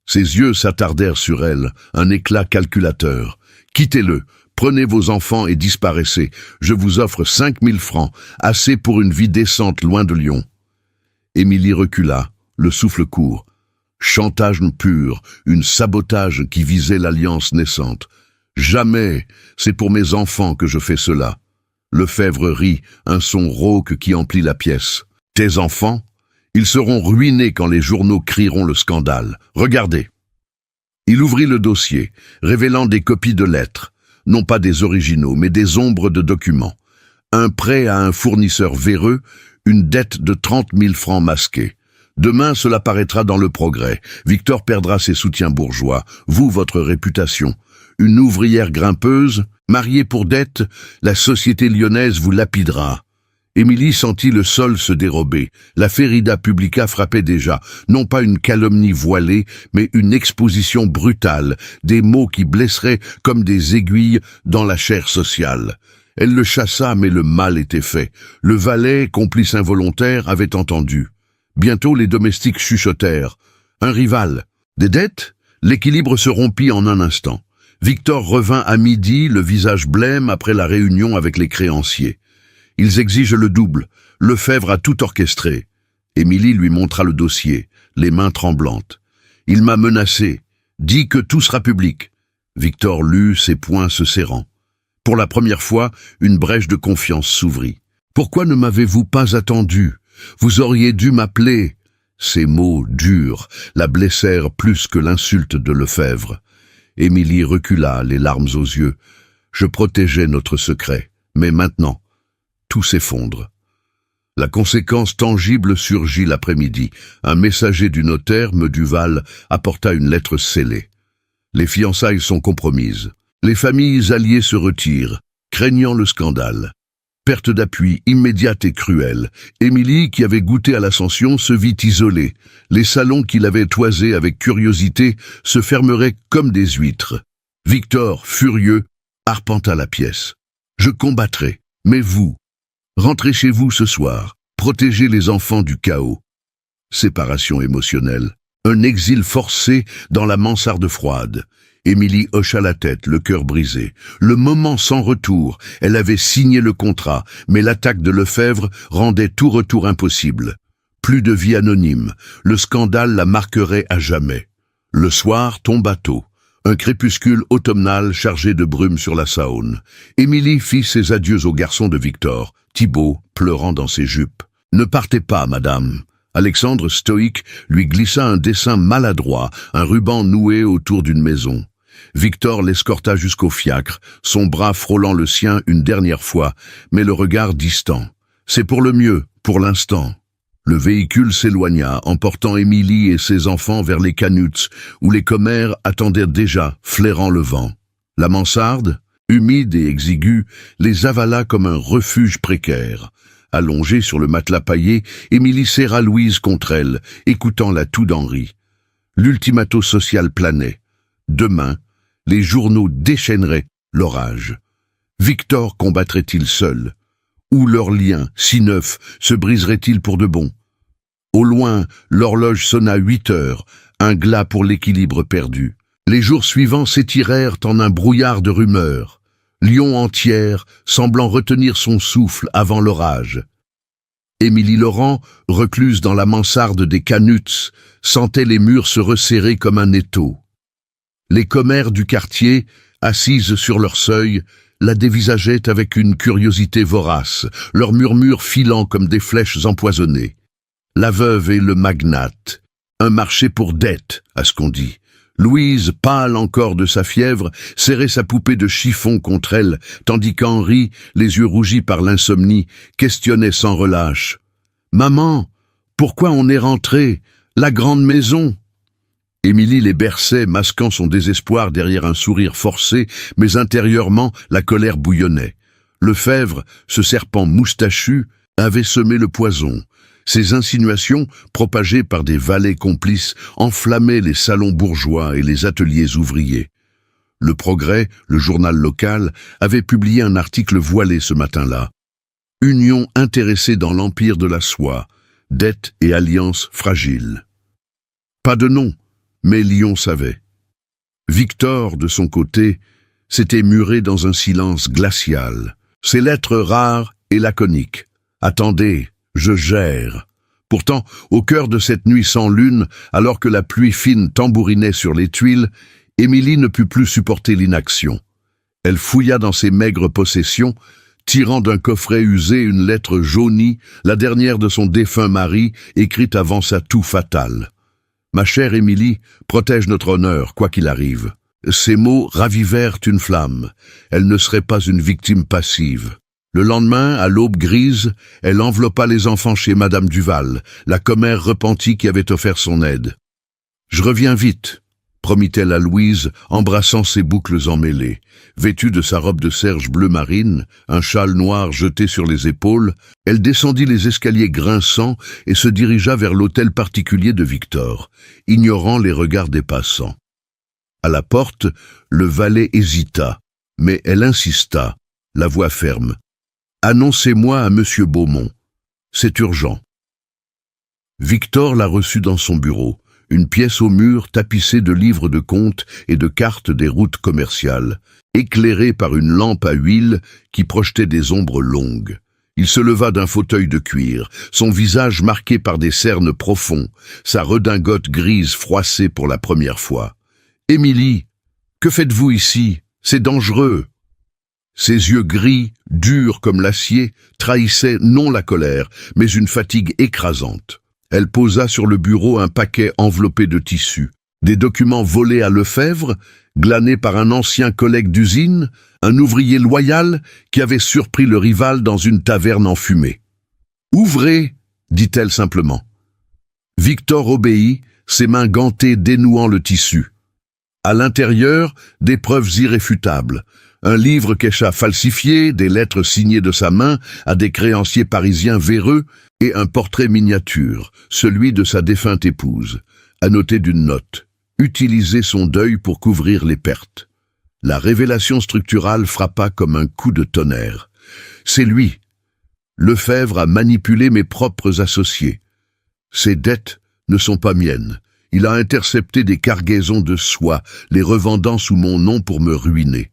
Ses yeux s'attardèrent sur elle, un éclat calculateur. « Quittez-le, prenez vos enfants et disparaissez. Je vous offre 5 000 francs, assez pour une vie décente loin de Lyon. » Émilie recula, le souffle court. Chantage pur, une sabotage qui visait l'alliance naissante. « Jamais, c'est pour mes enfants que je fais cela. » Lefebvre rit, un son rauque qui emplit la pièce. « Tes enfants? Ils seront ruinés quand les journaux crieront le scandale. Regardez. » Il ouvrit le dossier, révélant des copies de lettres, non pas des originaux, mais des ombres de documents. Un prêt à un fournisseur véreux, une dette de 30 000 francs masqués. Demain, cela paraîtra dans le Progrès. Victor perdra ses soutiens bourgeois, vous, votre réputation. Une ouvrière grimpeuse, mariée pour dette, la société lyonnaise vous lapidera. Émilie sentit le sol se dérober. La Ferida Publica frappait déjà, non pas une calomnie voilée, mais une exposition brutale, des mots qui blesseraient comme des aiguilles dans la chair sociale. Elle le chassa, mais le mal était fait. Le valet, complice involontaire, avait entendu. Bientôt les domestiques chuchotèrent. Un rival. Des dettes? L'équilibre se rompit en un instant. Victor revint à midi, le visage blême après la réunion avec les créanciers. Ils exigent le double. Lefebvre a tout orchestré. Émilie lui montra le dossier, les mains tremblantes. Il m'a menacé, dit que tout sera public. Victor lut, ses poings se serrant. Pour la première fois, une brèche de confiance s'ouvrit. Pourquoi ne m'avez-vous pas attendu? Vous auriez dû m'appeler. Ces mots durs la blessèrent plus que l'insulte de Lefebvre. Émilie recula, les larmes aux yeux. Je protégeais notre secret, mais maintenant, tout s'effondre. La conséquence tangible surgit l'après-midi. Un messager du notaire, M. Duval, apporta une lettre scellée. Les fiançailles sont compromises. Les familles alliées se retirent, craignant le scandale. Perte d'appui immédiate et cruelle. Émilie, qui avait goûté à l'ascension, se vit isolée. Les salons qu'il avait toisés avec curiosité se fermeraient comme des huîtres. Victor, furieux, arpenta la pièce. « Je combattrai, mais vous, rentrez chez vous ce soir, protégez les enfants du chaos. » Séparation émotionnelle, un exil forcé dans la mansarde froide. Émilie hocha la tête, le cœur brisé. Le moment sans retour, elle avait signé le contrat, mais l'attaque de Lefebvre rendait tout retour impossible. Plus de vie anonyme, le scandale la marquerait à jamais. Le soir tomba tôt, un crépuscule automnal chargé de brume sur la Saône. Émilie fit ses adieux au garçon de Victor, Thibault, pleurant dans ses jupes. « Ne partez pas, madame !» Alexandre, stoïque, lui glissa un dessin maladroit, un ruban noué autour d'une maison. Victor l'escorta jusqu'au fiacre, son bras frôlant le sien une dernière fois, mais le regard distant. « C'est pour le mieux, pour l'instant. » Le véhicule s'éloigna, emportant Émilie et ses enfants vers les Canuts, où les commères attendaient déjà, flairant le vent. La mansarde, humide et exiguë, les avala comme un refuge précaire. Allongée sur le matelas paillé, Émilie serra Louise contre elle, écoutant la toux d'Henri. L'ultimato social planait. Demain, les journaux déchaîneraient l'orage. Victor combattrait-il seul? Ou leur lien, si neuf, se briserait-il pour de bon? Au loin, l'horloge sonna 8 heures, un glas pour l'équilibre perdu. Les jours suivants s'étirèrent en un brouillard de rumeurs. Lyon entière, semblant retenir son souffle avant l'orage. Émilie Laurent, recluse dans la mansarde des Canuts, sentait les murs se resserrer comme un étau. Les commères du quartier, assises sur leur seuil, la dévisageaient avec une curiosité vorace, leurs murmures filant comme des flèches empoisonnées. La veuve et le magnate, un marché pour dette, à ce qu'on dit. Louise, pâle encore de sa fièvre, serrait sa poupée de chiffon contre elle, tandis qu'Henri, les yeux rougis par l'insomnie, questionnait sans relâche. « Maman, pourquoi on est rentré? La grande maison !» Émilie les berçait, masquant son désespoir derrière un sourire forcé, mais intérieurement, la colère bouillonnait. Lefebvre, ce serpent moustachu, avait semé le poison. Ces insinuations, propagées par des valets complices, enflammaient les salons bourgeois et les ateliers ouvriers. Le Progrès, le journal local, avait publié un article voilé ce matin-là. Union intéressée dans l'empire de la soie, dette et alliance fragile. Pas de nom, mais Lyon savait. Victor, de son côté, s'était muré dans un silence glacial. Ses lettres rares et laconiques. « Attendez, je gère ». Pourtant, au cœur de cette nuit sans lune, alors que la pluie fine tambourinait sur les tuiles, Émilie ne put plus supporter l'inaction. Elle fouilla dans ses maigres possessions, tirant d'un coffret usé une lettre jaunie, la dernière de son défunt mari, écrite avant sa toux fatale. « Ma chère Émilie, protège notre honneur, quoi qu'il arrive. » Ces mots ravivèrent une flamme. Elle ne serait pas une victime passive. Le lendemain, à l'aube grise, elle enveloppa les enfants chez Madame Duval, la commère repentie qui avait offert son aide. « Je reviens vite », promit-elle à Louise, embrassant ses boucles emmêlées. Vêtue de sa robe de serge bleu marine, un châle noir jeté sur les épaules, elle descendit les escaliers grinçants et se dirigea vers l'hôtel particulier de Victor, ignorant les regards des passants. À la porte, le valet hésita, mais elle insista, la voix ferme. « Annoncez-moi à Monsieur Beaumont. C'est urgent. » Victor la reçut dans son bureau, une pièce au mur tapissée de livres de comptes et de cartes des routes commerciales, éclairée par une lampe à huile qui projetait des ombres longues. Il se leva d'un fauteuil de cuir, son visage marqué par des cernes profonds, sa redingote grise froissée pour la première fois. « Émilie, que faites-vous ici? C'est dangereux !» Ses yeux gris, durs comme l'acier, trahissaient non la colère, mais une fatigue écrasante. Elle posa sur le bureau un paquet enveloppé de tissus, des documents volés à Lefebvre, glanés par un ancien collègue d'usine, un ouvrier loyal qui avait surpris le rival dans une taverne enfumée. « Ouvrez !» dit-elle simplement. Victor obéit, ses mains gantées dénouant le tissu. À l'intérieur, des preuves irréfutables. Un livre Kesha falsifié, des lettres signées de sa main à des créanciers parisiens véreux et un portrait miniature, celui de sa défunte épouse, annoté d'une note. Utiliser son deuil pour couvrir les pertes. La révélation structurale frappa comme un coup de tonnerre. C'est lui. Lefebvre a manipulé mes propres associés. Ses dettes ne sont pas miennes. Il a intercepté des cargaisons de soie, les revendant sous mon nom pour me ruiner.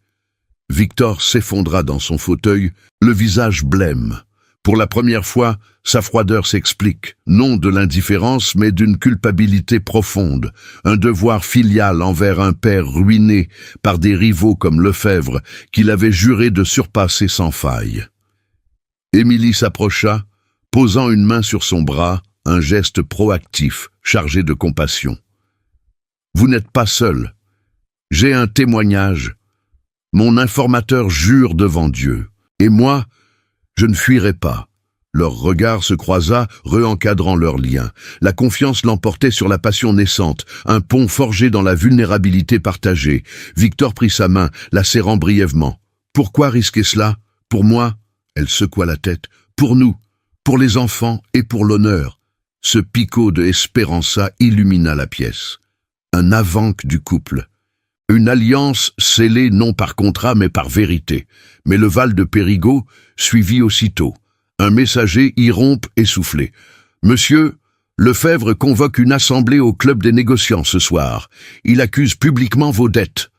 Victor s'effondra dans son fauteuil, le visage blême. Pour la première fois, sa froideur s'explique, non de l'indifférence, mais d'une culpabilité profonde, un devoir filial envers un père ruiné par des rivaux comme Lefebvre, qu'il avait juré de surpasser sans faille. Émilie s'approcha, posant une main sur son bras, un geste proactif, chargé de compassion. « Vous n'êtes pas seul. J'ai un témoignage. Mon informateur jure devant Dieu. Et moi, je ne fuirai pas. » Leur regard se croisa, re-encadrant leur lien. La confiance l'emportait sur la passion naissante, un pont forgé dans la vulnérabilité partagée. Victor prit sa main, la serrant brièvement. « Pourquoi risquer cela? Pour moi ?» Elle secoua la tête. « Pour nous, pour les enfants et pour l'honneur. » Ce picot de Esperanza illumina la pièce. Un avanque du couple. Une alliance scellée non par contrat mais par vérité. Mais le Val de Périgueux suivit aussitôt. Un messager irrompt essoufflé. « Monsieur, Lefebvre convoque une assemblée au club des négociants ce soir. Il accuse publiquement vos dettes. »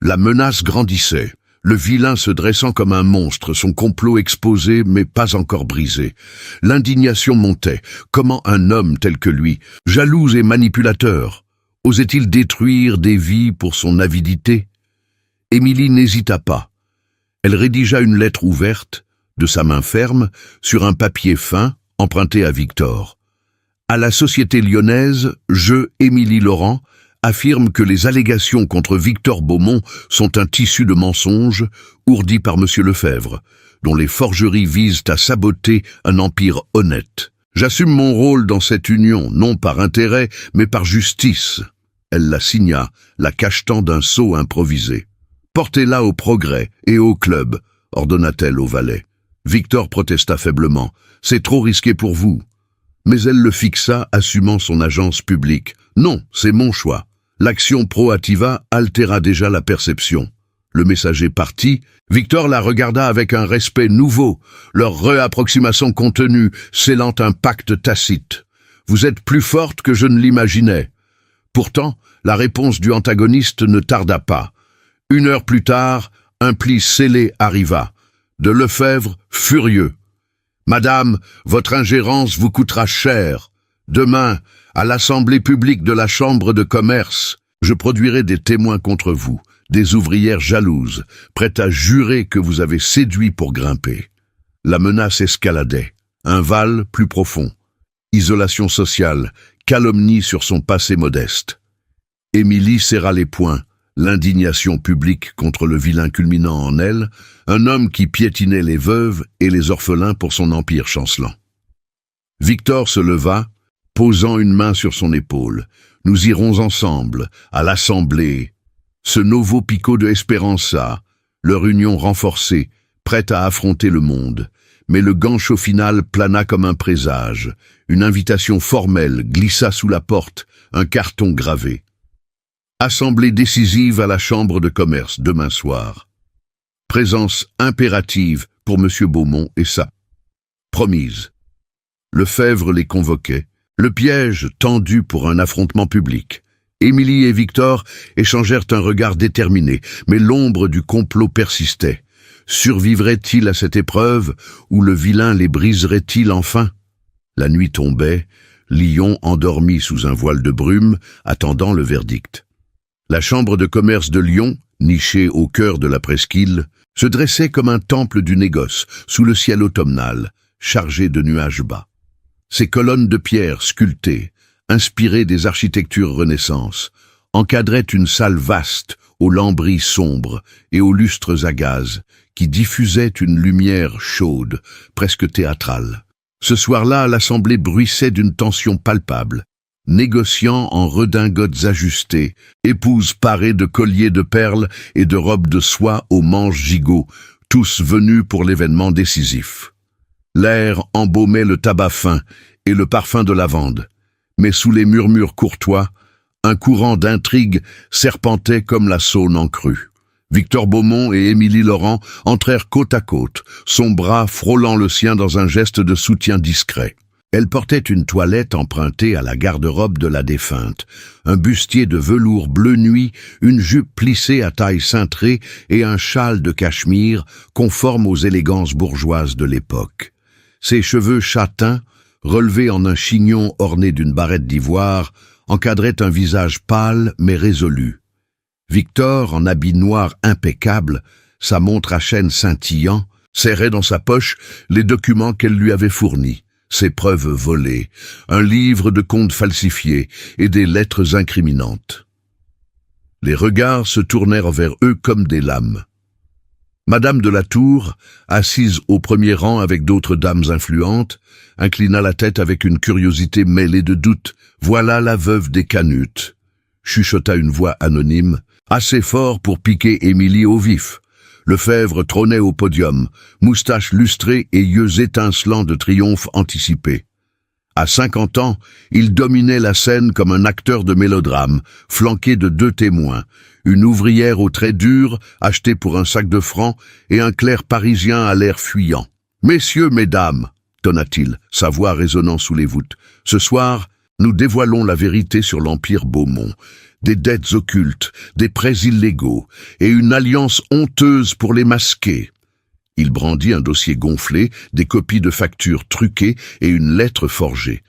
La menace grandissait. Le vilain se dressant comme un monstre, son complot exposé mais pas encore brisé. L'indignation montait. Comment un homme tel que lui, jaloux et manipulateur, osait-il détruire des vies pour son avidité? Émilie n'hésita pas. Elle rédigea une lettre ouverte, de sa main ferme, sur un papier fin, emprunté à Victor. À la Société lyonnaise, je, Émilie Laurent, affirme que les allégations contre Victor Beaumont sont un tissu de mensonges ourdi par M. Lefebvre, dont les forgeries visent à saboter un empire honnête. J'assume mon rôle dans cette union, non par intérêt, mais par justice. Elle la signa, la cachetant d'un sceau improvisé. Portez-la au Progrès et au Club, ordonna-t-elle au valet. Victor protesta faiblement. C'est trop risqué pour vous. Mais elle le fixa, assumant son agence publique. Non, c'est mon choix. L'action pro-Ativa altéra déjà la perception. Le messager partit. Victor la regarda avec un respect nouveau, leur réapproximation contenue, scellant un pacte tacite. Vous êtes plus forte que je ne l'imaginais. Pourtant, la réponse du antagoniste ne tarda pas. 1 heure plus tard, un pli scellé arriva. De Lefebvre, furieux. Madame, votre ingérence vous coûtera cher. Demain, à l'Assemblée publique de la Chambre de commerce, je produirai des témoins contre vous, des ouvrières jalouses, prêtes à jurer que vous avez séduit pour grimper. La menace escaladait. Un val plus profond. Isolation sociale, calomnie sur son passé modeste. Émilie serra les poings, l'indignation publique contre le vilain culminant en elle, un homme qui piétinait les veuves et les orphelins pour son empire chancelant. Victor se leva, posant une main sur son épaule. Nous irons ensemble, à l'Assemblée. Ce nouveau Pico de Esperanza, leur union renforcée, prête à affronter le monde. Mais le gancho final plana comme un présage. Une invitation formelle glissa sous la porte, un carton gravé. Assemblée décisive à la Chambre de commerce demain soir. Présence impérative pour M. Beaumont et sa promise. Lefebvre les convoquait. Le piège tendu pour un affrontement public. Émilie et Victor échangèrent un regard déterminé, mais l'ombre du complot persistait. Survivrait-il à cette épreuve, ou le vilain les briserait-il enfin? La nuit tombait, Lyon endormi sous un voile de brume, attendant le verdict. La chambre de commerce de Lyon, nichée au cœur de la presqu'île, se dressait comme un temple du négoce, sous le ciel automnal, chargé de nuages bas. Ses colonnes de pierre sculptées, inspirées des architectures Renaissance, encadraient une salle vaste, aux lambris sombres et aux lustres à gaz, qui diffusaient une lumière chaude, presque théâtrale. Ce soir-là, l'assemblée bruissait d'une tension palpable. Négociants en redingotes ajustées, épouses parées de colliers de perles et de robes de soie aux manches gigots, tous venus pour l'événement décisif. L'air embaumait le tabac fin et le parfum de lavande, mais sous les murmures courtois, un courant d'intrigue serpentait comme la Saône en crue. Victor Beaumont et Émilie Laurent entrèrent côte à côte, son bras frôlant le sien dans un geste de soutien discret. Elle portait une toilette empruntée à la garde-robe de la défunte, un bustier de velours bleu nuit, une jupe plissée à taille cintrée et un châle de cachemire conforme aux élégances bourgeoises de l'époque. Ses cheveux châtains, relevés en un chignon orné d'une barrette d'ivoire, encadraient un visage pâle mais résolu. Victor, en habit noir impeccable, sa montre à chaîne scintillant, serrait dans sa poche les documents qu'elle lui avait fournis. Ses preuves volées, un livre de comptes falsifiés et des lettres incriminantes. Les regards se tournèrent vers eux comme des lames. Madame de la Tour, assise au premier rang avec d'autres dames influentes, inclina la tête avec une curiosité mêlée de doute. « Voilà la veuve des Canutes », chuchota une voix anonyme, assez fort pour piquer Émilie au vif. Lefebvre trônait au podium, moustache lustrée et yeux étincelants de triomphe anticipé. À 50 ans, il dominait la scène comme un acteur de mélodrame, flanqué de 2 témoins, une ouvrière aux traits durs, achetée pour un sac de francs, et un clerc parisien à l'air fuyant. « Messieurs, mesdames !» tonna-t-il, sa voix résonnant sous les voûtes. « Ce soir, nous dévoilons la vérité sur l'Empire Beaumont. Des dettes occultes, des prêts illégaux, et une alliance honteuse pour les masquer. » Il brandit un dossier gonflé, des copies de factures truquées et une lettre forgée.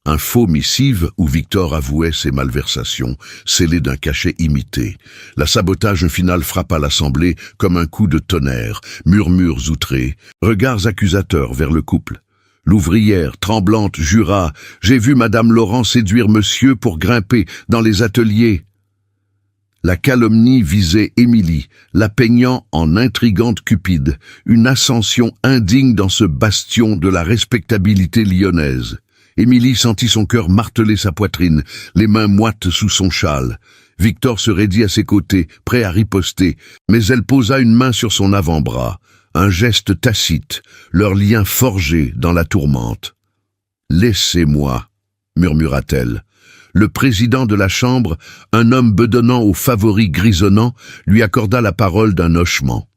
Un faux missive où Victor avouait ses malversations, scellé d'un cachet imité. La sabotage finale frappa l'Assemblée comme un coup de tonnerre, murmures outrés, regards accusateurs vers le couple. L'ouvrière, tremblante, jura « J'ai vu Madame Laurent séduire monsieur pour grimper dans les ateliers ». La calomnie visait Émilie, la peignant en intrigante cupide, une ascension indigne dans ce bastion de la respectabilité lyonnaise. Émilie sentit son cœur marteler sa poitrine, les mains moites sous son châle. Victor se raidit à ses côtés, prêt à riposter, mais elle posa une main sur son avant-bras, un geste tacite, leur lien forgé dans la tourmente. « Laissez-moi » murmura-t-elle. Le président de la Chambre, un homme bedonnant aux favoris grisonnants, lui accorda la parole d'un hochement.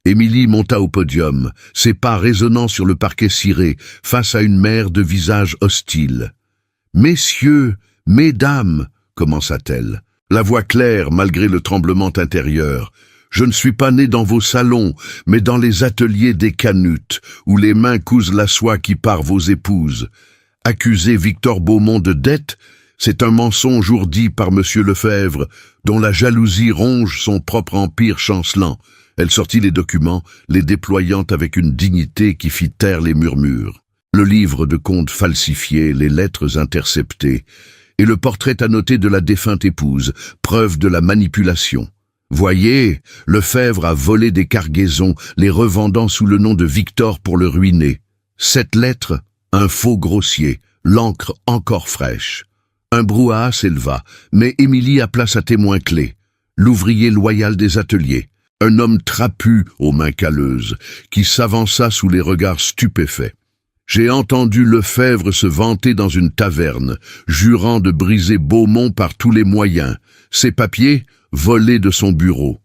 Émilie monta au podium, ses pas résonnant sur le parquet ciré, face à une mer de visages hostiles. « Messieurs, mesdames » commença-t-elle, la voix claire malgré le tremblement intérieur. « Je ne suis pas né dans vos salons, mais dans les ateliers des canutes, où les mains cousent la soie qui pare vos épouses. Accuser Victor Beaumont de dette, c'est un mensonge ourdi par Monsieur Lefebvre, dont la jalousie ronge son propre empire chancelant. » Elle sortit les documents, les déployant avec une dignité qui fit taire les murmures. Le livre de comptes falsifié, les lettres interceptées, et le portrait annoté de la défunte épouse, preuve de la manipulation. Voyez, Lefebvre a volé des cargaisons, les revendant sous le nom de Victor pour le ruiner. Cette lettre, un faux grossier, l'encre encore fraîche. Un brouhaha s'éleva, mais Émilie appela sa témoin clé, l'ouvrier loyal des ateliers. Un homme trapu aux mains calleuses, qui s'avança sous les regards stupéfaits. J'ai entendu Lefebvre se vanter dans une taverne, jurant de briser Beaumont par tous les moyens, ses papiers volés de son bureau.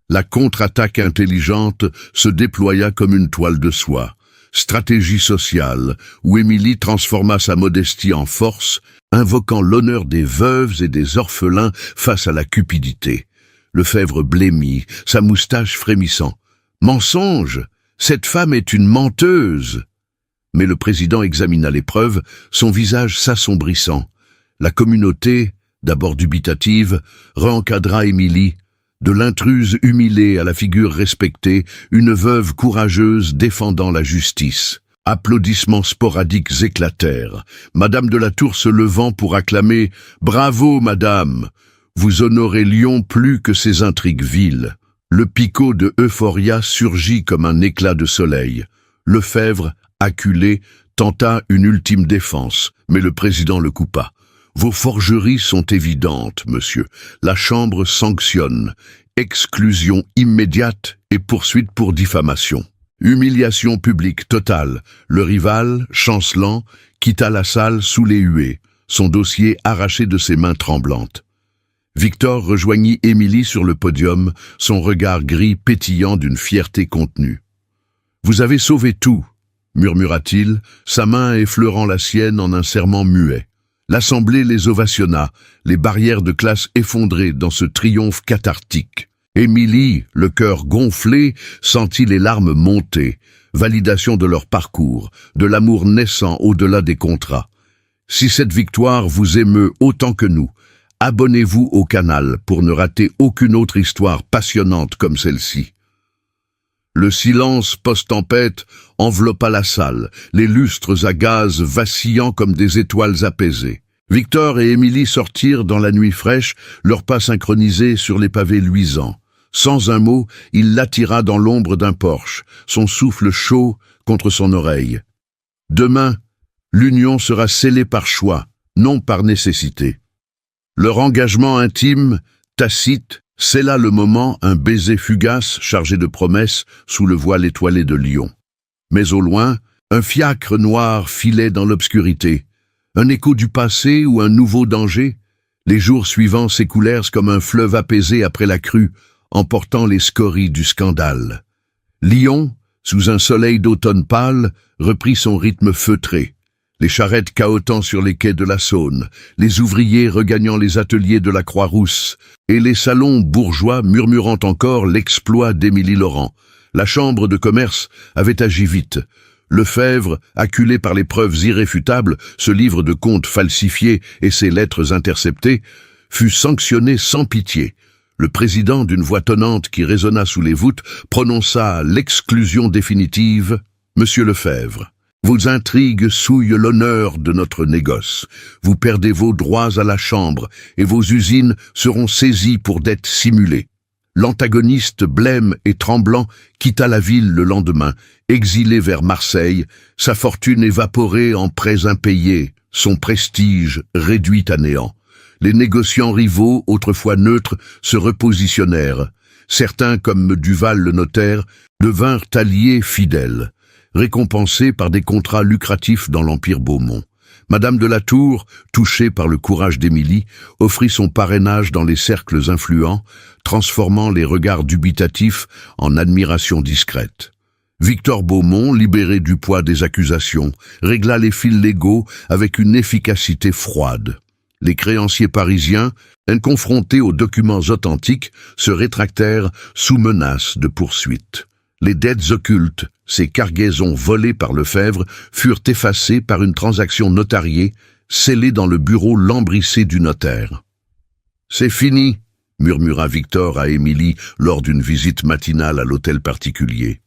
La contre-attaque intelligente se déploya comme une toile de soie. Stratégie sociale, où Émilie transforma sa modestie en force, invoquant l'honneur des veuves et des orphelins face à la cupidité. Lefebvre blêmit, sa moustache frémissant. « Mensonge! Cette femme est une menteuse !» Mais le président examina les preuves, son visage s'assombrissant. La communauté, d'abord dubitative, re-encadra Émilie. De l'intruse humilée à la figure respectée, une veuve courageuse défendant la justice. Applaudissements sporadiques éclatèrent. Madame de la Tour se levant pour acclamer « Bravo, madame !» Vous honorez Lyon plus que ces intrigues viles. Le picot de Euphoria surgit comme un éclat de soleil. Lefebvre, acculé, tenta une ultime défense, mais le président le coupa. Vos forgeries sont évidentes, monsieur. La Chambre sanctionne. Exclusion immédiate et poursuite pour diffamation. Humiliation publique totale. Le rival, chancelant, quitta la salle sous les huées, son dossier arraché de ses mains tremblantes. Victor rejoignit Émilie sur le podium, son regard gris pétillant d'une fierté contenue. « Vous avez sauvé tout », murmura-t-il, sa main effleurant la sienne en un serment muet. L'Assemblée les ovationna, les barrières de classe effondrées dans ce triomphe cathartique. Émilie, le cœur gonflé, sentit les larmes monter, validation de leur parcours, de l'amour naissant au-delà des contrats. Si cette victoire vous émeut autant que nous, abonnez-vous au canal pour ne rater aucune autre histoire passionnante comme celle-ci. Le silence post-tempête enveloppa la salle, les lustres à gaz vacillant comme des étoiles apaisées. Victor et Émilie sortirent dans la nuit fraîche, leurs pas synchronisés sur les pavés luisants. Sans un mot, il l'attira dans l'ombre d'un porche, son souffle chaud contre son oreille. Demain, l'union sera scellée par choix, non par nécessité. Leur engagement intime, tacite, scella le moment, un baiser fugace chargé de promesses sous le voile étoilé de Lyon. Mais au loin, un fiacre noir filait dans l'obscurité. Un écho du passé ou un nouveau danger? Les jours suivants s'écoulèrent comme un fleuve apaisé après la crue, emportant les scories du scandale. Lyon, sous un soleil d'automne pâle, reprit son rythme feutré. Les charrettes cahotant sur les quais de la Saône, les ouvriers regagnant les ateliers de la Croix-Rousse, et les salons bourgeois murmurant encore l'exploit d'Émilie Laurent. La chambre de commerce avait agi vite. Lefebvre, acculé par les preuves irréfutables, ce livre de comptes falsifié et ses lettres interceptées, fut sanctionné sans pitié. Le président, d'une voix tonnante qui résonna sous les voûtes, prononça l'exclusion définitive. « Monsieur Lefebvre, vos intrigues souillent l'honneur de notre négoce. Vous perdez vos droits à la Chambre et vos usines seront saisies pour dettes simulées. » L'antagoniste, blême et tremblant, quitta la ville le lendemain, exilé vers Marseille, sa fortune évaporée en prêts impayés, son prestige réduit à néant. Les négociants rivaux, autrefois neutres, se repositionnèrent. Certains, comme Duval le notaire, devinrent alliés fidèles, récompensés par des contrats lucratifs dans l'Empire Beaumont. Madame de la Tour, touchée par le courage d'Émilie, offrit son parrainage dans les cercles influents, transformant les regards dubitatifs en admiration discrète. Victor Beaumont, libéré du poids des accusations, régla les fils légaux avec une efficacité froide. Les créanciers parisiens, confrontés aux documents authentiques, se rétractèrent sous menace de poursuites. Les dettes occultes, ces cargaisons volées par Lefebvre, furent effacées par une transaction notariée, scellée dans le bureau lambrissé du notaire. « C'est fini », murmura Victor à Émilie lors d'une visite matinale à l'hôtel particulier.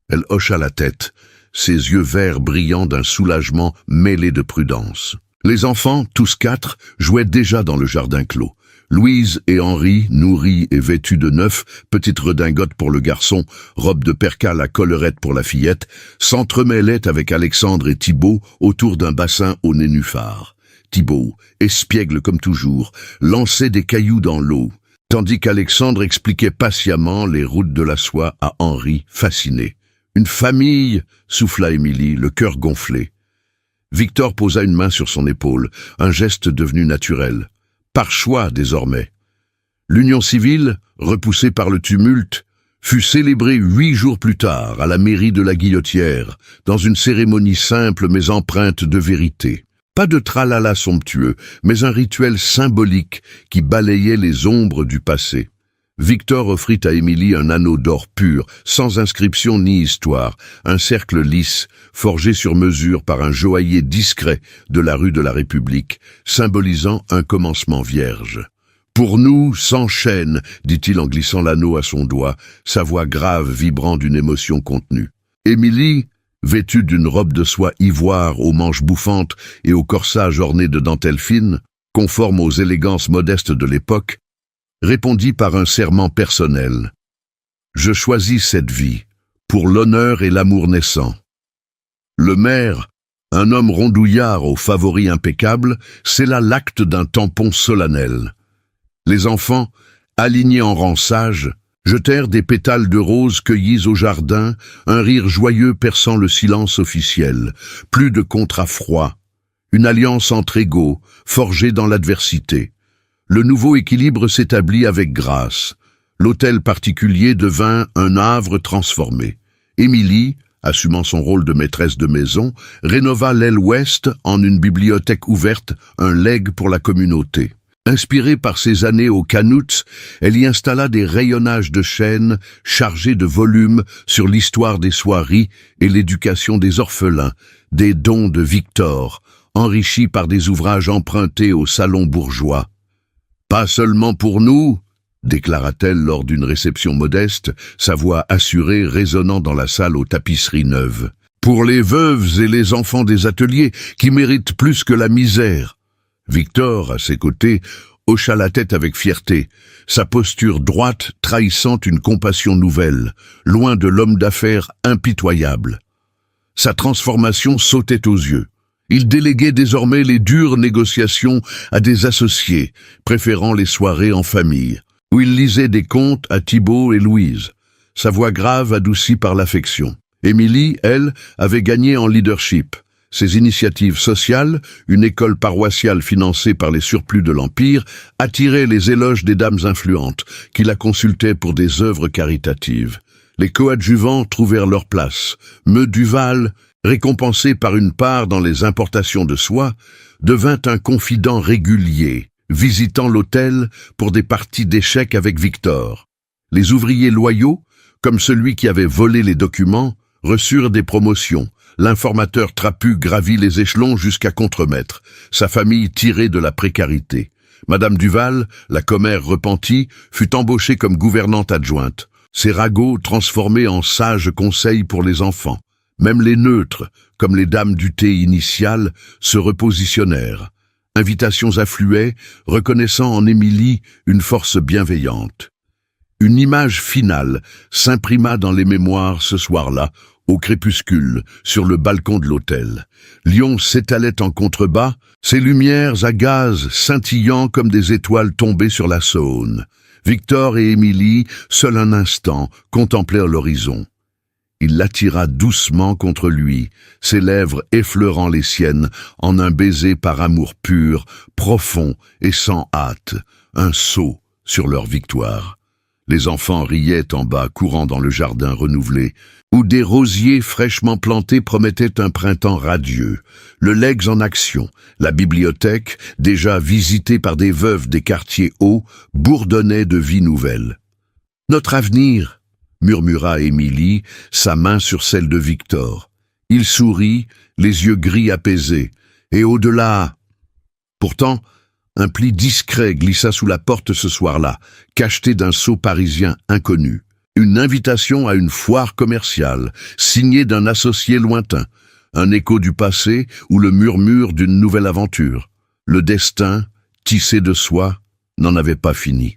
Elle hocha la tête, ses yeux verts brillant d'un soulagement mêlé de prudence. Les enfants, tous quatre, jouaient déjà dans le jardin clos. Louise et Henri, nourris et vêtus de neuf, petite redingote pour le garçon, robe de percale à collerette pour la fillette, s'entremêlaient avec Alexandre et Thibaut autour d'un bassin au nénuphar. Thibaut, espiègle comme toujours, lançait des cailloux dans l'eau, tandis qu'Alexandre expliquait patiemment les routes de la soie à Henri, fasciné. « Une famille !» souffla Émilie, le cœur gonflé. Victor posa une main sur son épaule, un geste devenu naturel. Par choix désormais. L'union civile, repoussée par le tumulte, fut célébrée 8 jours plus tard à la mairie de la Guillotière, dans une cérémonie simple mais empreinte de vérité. Pas de tralala somptueux, mais un rituel symbolique qui balayait les ombres du passé. Victor offrit à Émilie un anneau d'or pur, sans inscription ni histoire, un cercle lisse, forgé sur mesure par un joaillier discret de la rue de la République, symbolisant un commencement vierge. « Pour nous, sans chaîne », dit-il en glissant l'anneau à son doigt, sa voix grave vibrant d'une émotion contenue. Émilie, vêtue d'une robe de soie ivoire aux manches bouffantes et au corsage orné de dentelles fines, conforme aux élégances modestes de l'époque, répondit par un serment personnel. « Je choisis cette vie, pour l'honneur et l'amour naissant. » Le maire, un homme rondouillard aux favoris impeccables, scella l'acte d'un tampon solennel. Les enfants, alignés en rang sage, jetèrent des pétales de rose cueillis au jardin, un rire joyeux perçant le silence officiel. Plus de contrat froid, une alliance entre égaux, forgée dans l'adversité. Le nouveau équilibre s'établit avec grâce. L'hôtel particulier devint un havre transformé. Émilie, assumant son rôle de maîtresse de maison, rénova l'aile ouest en une bibliothèque ouverte, un legs pour la communauté. Inspirée par ses années au Canouts, elle y installa des rayonnages de chêne chargés de volumes sur l'histoire des soieries et l'éducation des orphelins, des dons de Victor, enrichis par des ouvrages empruntés au salon bourgeois. « Pas seulement pour nous », déclara-t-elle lors d'une réception modeste, sa voix assurée résonnant dans la salle aux tapisseries neuves. « Pour les veuves et les enfants des ateliers qui méritent plus que la misère. » Victor, à ses côtés, hocha la tête avec fierté, sa posture droite trahissant une compassion nouvelle, loin de l'homme d'affaires impitoyable. Sa transformation sautait aux yeux. Il déléguait désormais les dures négociations à des associés, préférant les soirées en famille, où il lisait des contes à Thibaut et Louise, sa voix grave adoucie par l'affection. Émilie, elle, avait gagné en leadership. Ses initiatives sociales, une école paroissiale financée par les surplus de l'Empire, attiraient les éloges des dames influentes, qui la consultaient pour des œuvres caritatives. Les coadjuvants trouvèrent leur place. Duval, récompensé par une part dans les importations de soie, devint un confident régulier, visitant l'hôtel pour des parties d'échecs avec Victor. Les ouvriers loyaux, comme celui qui avait volé les documents, reçurent des promotions, l'informateur trapu gravit les échelons jusqu'à contremaître, sa famille tirée de la précarité. Madame Duval, la commère repentie, fut embauchée comme gouvernante adjointe. Ses ragots transformés en sages conseils pour les enfants. Même les neutres, comme les dames du thé initial, se repositionnèrent. Invitations affluaient, reconnaissant en Émilie une force bienveillante. Une image finale s'imprima dans les mémoires ce soir-là, au crépuscule, sur le balcon de l'hôtel. Lyon s'étalait en contrebas, ses lumières à gaz scintillant comme des étoiles tombées sur la Saône. Victor et Émilie, seuls un instant, contemplèrent l'horizon. Il l'attira doucement contre lui, ses lèvres effleurant les siennes en un baiser par amour pur, profond et sans hâte, un saut sur leur victoire. Les enfants riaient en bas, courant dans le jardin renouvelé, où des rosiers fraîchement plantés promettaient un printemps radieux. Le Legs en action, la bibliothèque, déjà visitée par des veuves des quartiers hauts, bourdonnait de vie nouvelle. « Notre avenir !» murmura Émilie, sa main sur celle de Victor. Il sourit, les yeux gris apaisés. Et au-delà... Pourtant, un pli discret glissa sous la porte ce soir-là, cacheté d'un sceau parisien inconnu. Une invitation à une foire commerciale, signée d'un associé lointain. Un écho du passé ou le murmure d'une nouvelle aventure. Le destin, tissé de soie, n'en avait pas fini.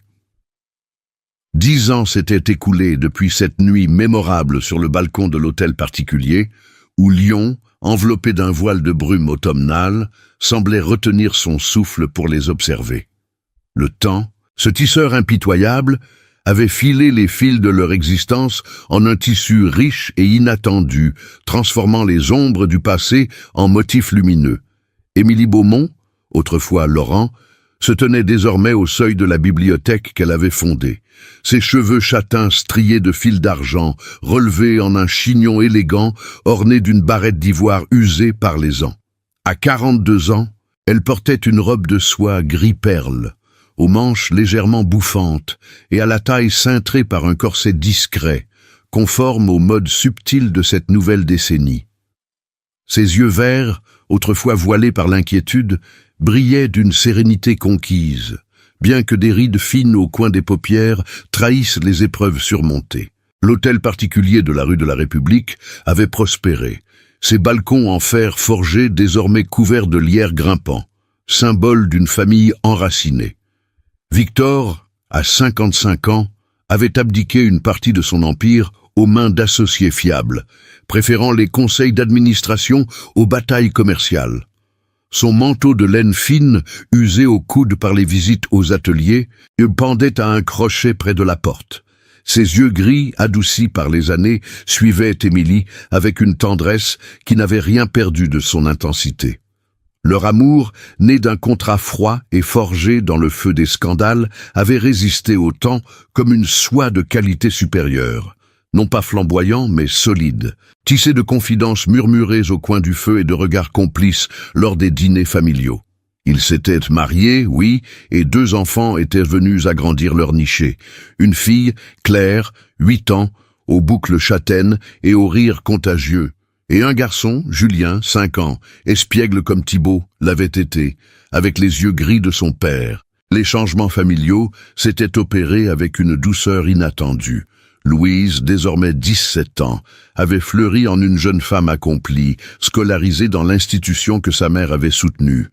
10 ans s'étaient écoulés depuis cette nuit mémorable sur le balcon de l'hôtel particulier, où Lyon, enveloppé d'un voile de brume automnale, semblait retenir son souffle pour les observer. Le temps, ce tisseur impitoyable, avait filé les fils de leur existence en un tissu riche et inattendu, transformant les ombres du passé en motifs lumineux. Émilie Beaumont, autrefois Laurent, se tenait désormais au seuil de la bibliothèque qu'elle avait fondée. Ses cheveux châtains striés de fils d'argent, relevés en un chignon élégant, orné d'une barrette d'ivoire usée par les ans. À 42 ans, elle portait une robe de soie gris-perle, aux manches légèrement bouffantes et à la taille cintrée par un corset discret, conforme aux modes subtils de cette nouvelle décennie. Ses yeux verts, autrefois voilés par l'inquiétude, brillaient d'une sérénité conquise, bien que des rides fines au coin des paupières trahissent les épreuves surmontées. L'hôtel particulier de la rue de la République avait prospéré, ses balcons en fer forgé désormais couverts de lierre grimpant, symbole d'une famille enracinée. Victor, à 55 ans, avait abdiqué une partie de son empire aux mains d'associés fiables, préférant les conseils d'administration aux batailles commerciales. Son manteau de laine fine, usé au coude par les visites aux ateliers, pendait à un crochet près de la porte. Ses yeux gris, adoucis par les années, suivaient Émilie avec une tendresse qui n'avait rien perdu de son intensité. Leur amour, né d'un contrat froid et forgé dans le feu des scandales, avait résisté au temps comme une soie de qualité supérieure. Non pas flamboyant, mais solide, tissé de confidences murmurées au coin du feu et de regards complices lors des dîners familiaux. Ils s'étaient mariés, oui, et 2 enfants étaient venus agrandir leur nichée. Une fille, Claire, 8 ans, aux boucles châtaines et au rire contagieux, et un garçon, Julien, 5 ans, espiègle comme Thibaut l'avait été, avec les yeux gris de son père. Les changements familiaux s'étaient opérés avec une douceur inattendue. Louise, désormais 17 ans, avait fleuri en une jeune femme accomplie, scolarisée dans l'institution que sa mère avait soutenue.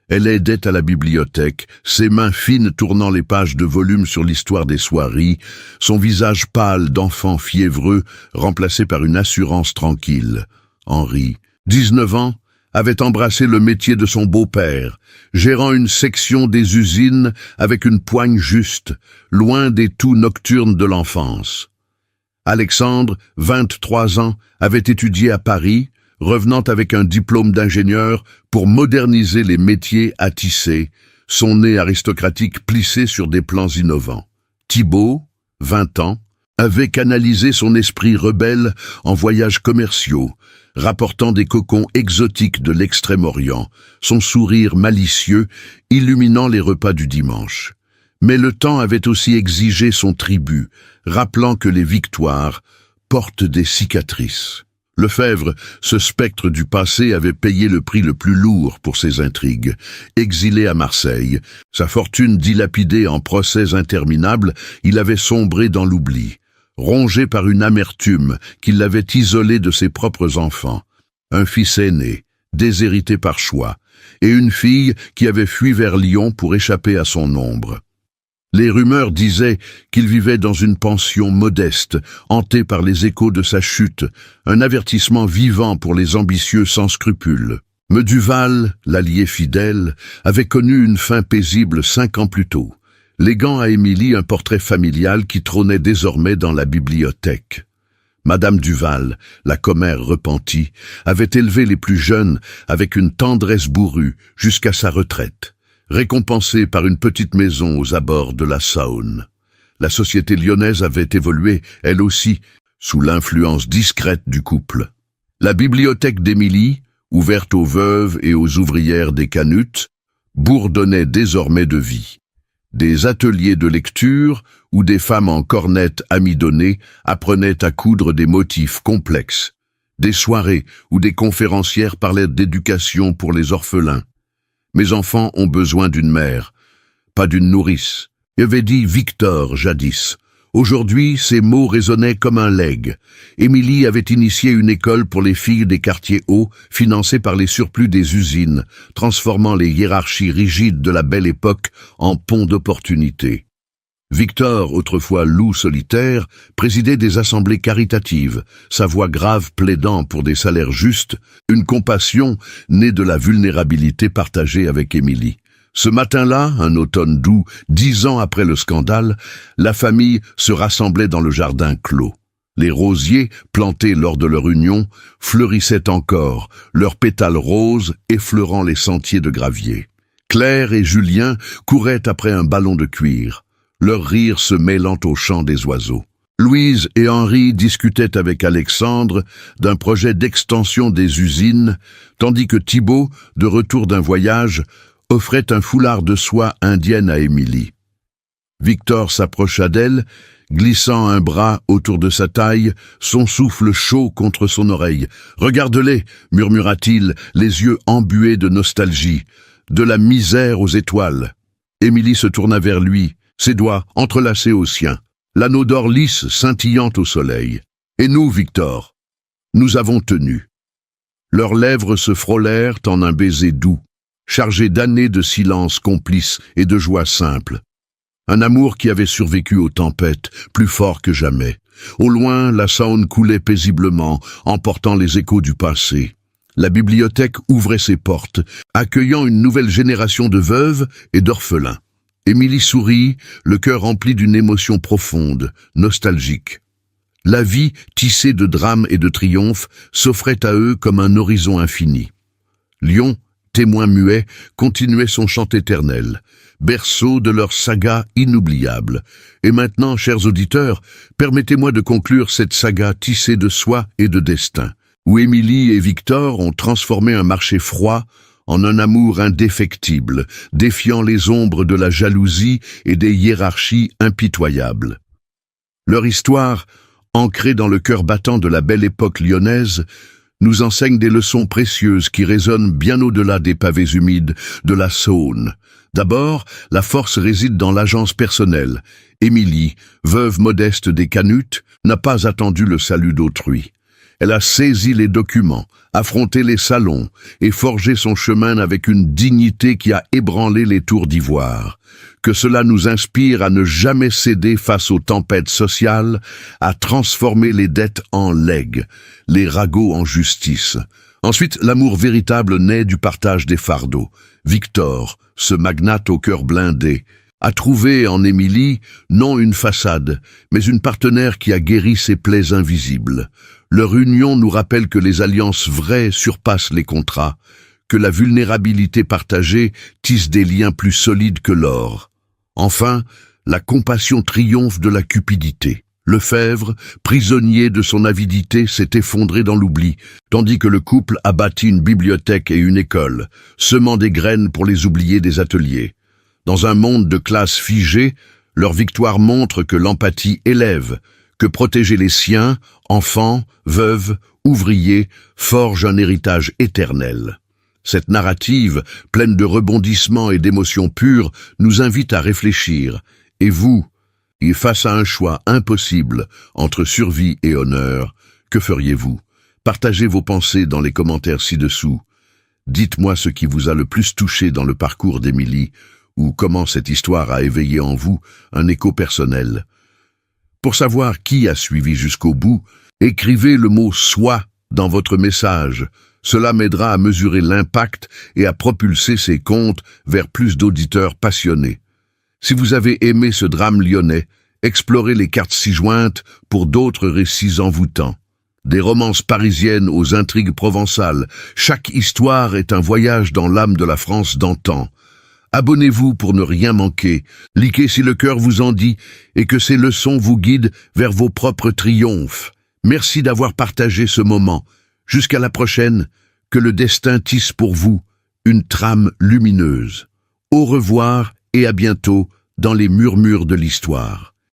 Elle aidait à la bibliothèque, ses mains fines tournant les pages de volumes sur l'histoire des soieries, son visage pâle d'enfant fiévreux remplacé par une assurance tranquille. Henri, 19 ans, avait embrassé le métier de son beau-père, gérant une section des usines avec une poigne juste, loin des toux nocturnes de l'enfance. Alexandre, 23 ans, avait étudié à Paris, revenant avec un diplôme d'ingénieur pour moderniser les métiers à tisser, son nez aristocratique plissé sur des plans innovants. Thibaut, 20 ans, avait canalisé son esprit rebelle en voyages commerciaux, rapportant des cocons exotiques de l'Extrême-Orient, son sourire malicieux illuminant les repas du dimanche. Mais le temps avait aussi exigé son tribut, rappelant que les victoires portent des cicatrices. Lefebvre, ce spectre du passé, avait payé le prix le plus lourd pour ses intrigues. Exilé à Marseille, sa fortune dilapidée en procès interminables, il avait sombré dans l'oubli, rongé par une amertume qui l'avait isolé de ses propres enfants. Un fils aîné, déshérité par choix, et une fille qui avait fui vers Lyon pour échapper à son ombre. Les rumeurs disaient qu'il vivait dans une pension modeste, hanté par les échos de sa chute, un avertissement vivant pour les ambitieux sans scrupules. Meduval, l'allié fidèle, avait connu une fin paisible 5 ans plus tôt, léguant à Émilie un portrait familial qui trônait désormais dans la bibliothèque. Madame Duval, la commère repentie, avait élevé les plus jeunes avec une tendresse bourrue jusqu'à sa retraite, récompensée par une petite maison aux abords de la Saône. La société lyonnaise avait évolué, elle aussi, sous l'influence discrète du couple. La bibliothèque d'Émilie, ouverte aux veuves et aux ouvrières des Canutes, bourdonnait désormais de vie. Des ateliers de lecture où des femmes en cornettes amidonnées apprenaient à coudre des motifs complexes. Des soirées où des conférencières parlaient d'éducation pour les orphelins. Mes enfants ont besoin d'une mère, pas d'une nourrice, avait dit Victor jadis. Aujourd'hui, ces mots résonnaient comme un legs. Émilie avait initié une école pour les filles des quartiers hauts, financée par les surplus des usines, transformant les hiérarchies rigides de la belle époque en pont d'opportunités. Victor, autrefois loup solitaire, présidait des assemblées caritatives, sa voix grave plaidant pour des salaires justes, une compassion née de la vulnérabilité partagée avec Émilie. Ce matin-là, un automne doux, 10 ans après le scandale, la famille se rassemblait dans le jardin clos. Les rosiers, plantés lors de leur union, fleurissaient encore, leurs pétales roses effleurant les sentiers de gravier. Claire et Julien couraient après un ballon de cuir, leur rire se mêlant au chant des oiseaux. Louise et Henri discutaient avec Alexandre d'un projet d'extension des usines, tandis que Thibaut, de retour d'un voyage, offrait un foulard de soie indienne à Émilie. Victor s'approcha d'elle, glissant un bras autour de sa taille, son souffle chaud contre son oreille. « Regarde-les » murmura-t-il, les yeux embués de nostalgie. « De la misère aux étoiles » Émilie se tourna vers lui, ses doigts entrelacés aux siens, l'anneau d'or lisse scintillant au soleil. « Et nous, Victor, nous avons tenu. » Leurs lèvres se frôlèrent en un baiser doux, chargé d'années de silence complice et de joie simple. Un amour qui avait survécu aux tempêtes, plus fort que jamais. Au loin, la Saône coulait paisiblement, emportant les échos du passé. La bibliothèque ouvrait ses portes, accueillant une nouvelle génération de veuves et d'orphelins. Émilie sourit, le cœur rempli d'une émotion profonde, nostalgique. La vie, tissée de drames et de triomphes, s'offrait à eux comme un horizon infini. Lyon, témoin muet, continuait son chant éternel, berceau de leur saga inoubliable. Et maintenant, chers auditeurs, permettez-moi de conclure cette saga tissée de soie et de destin, où Émilie et Victor ont transformé un marché froid en un amour indéfectible, défiant les ombres de la jalousie et des hiérarchies impitoyables. Leur histoire, ancrée dans le cœur battant de la belle époque lyonnaise, nous enseigne des leçons précieuses qui résonnent bien au-delà des pavés humides de la Saône. D'abord, la force réside dans l'agence personnelle. Émilie, veuve modeste des Canutes, n'a pas attendu le salut d'autrui. Elle a saisi les documents, affronté les salons et forgé son chemin avec une dignité qui a ébranlé les tours d'ivoire. Que cela nous inspire à ne jamais céder face aux tempêtes sociales, à transformer les dettes en legs, les ragots en justice. Ensuite, l'amour véritable naît du partage des fardeaux. Victor, ce magnate au cœur blindé, a trouvé en Émilie non une façade, mais une partenaire qui a guéri ses plaies invisibles. Leur union nous rappelle que les alliances vraies surpassent les contrats, que la vulnérabilité partagée tisse des liens plus solides que l'or. Enfin, la compassion triomphe de la cupidité. Lefebvre, prisonnier de son avidité, s'est effondré dans l'oubli, tandis que le couple a bâti une bibliothèque et une école, semant des graines pour les oubliés des ateliers. Dans un monde de classes figées, leur victoire montre que l'empathie élève, que protéger les siens, enfants, veuves ouvrier, forge un héritage éternel. Cette narrative, pleine de rebondissements et d'émotions pures, nous invite à réfléchir. Et vous, et face à un choix impossible entre survie et honneur, que feriez-vous? Partagez vos pensées dans les commentaires ci-dessous. Dites-moi ce qui vous a le plus touché dans le parcours d'Émilie, ou comment cette histoire a éveillé en vous un écho personnel. Pour savoir qui a suivi jusqu'au bout, écrivez le mot « soi » dans votre message. Cela m'aidera à mesurer l'impact et à propulser ces contes vers plus d'auditeurs passionnés. Si vous avez aimé ce drame lyonnais, explorez les cartes ci-jointes pour d'autres récits envoûtants. Des romances parisiennes aux intrigues provençales, chaque histoire est un voyage dans l'âme de la France d'antan. Abonnez-vous pour ne rien manquer, likez si le cœur vous en dit et que ces leçons vous guident vers vos propres triomphes. Merci d'avoir partagé ce moment. Jusqu'à la prochaine, que le destin tisse pour vous une trame lumineuse. Au revoir et à bientôt dans les murmures de l'histoire.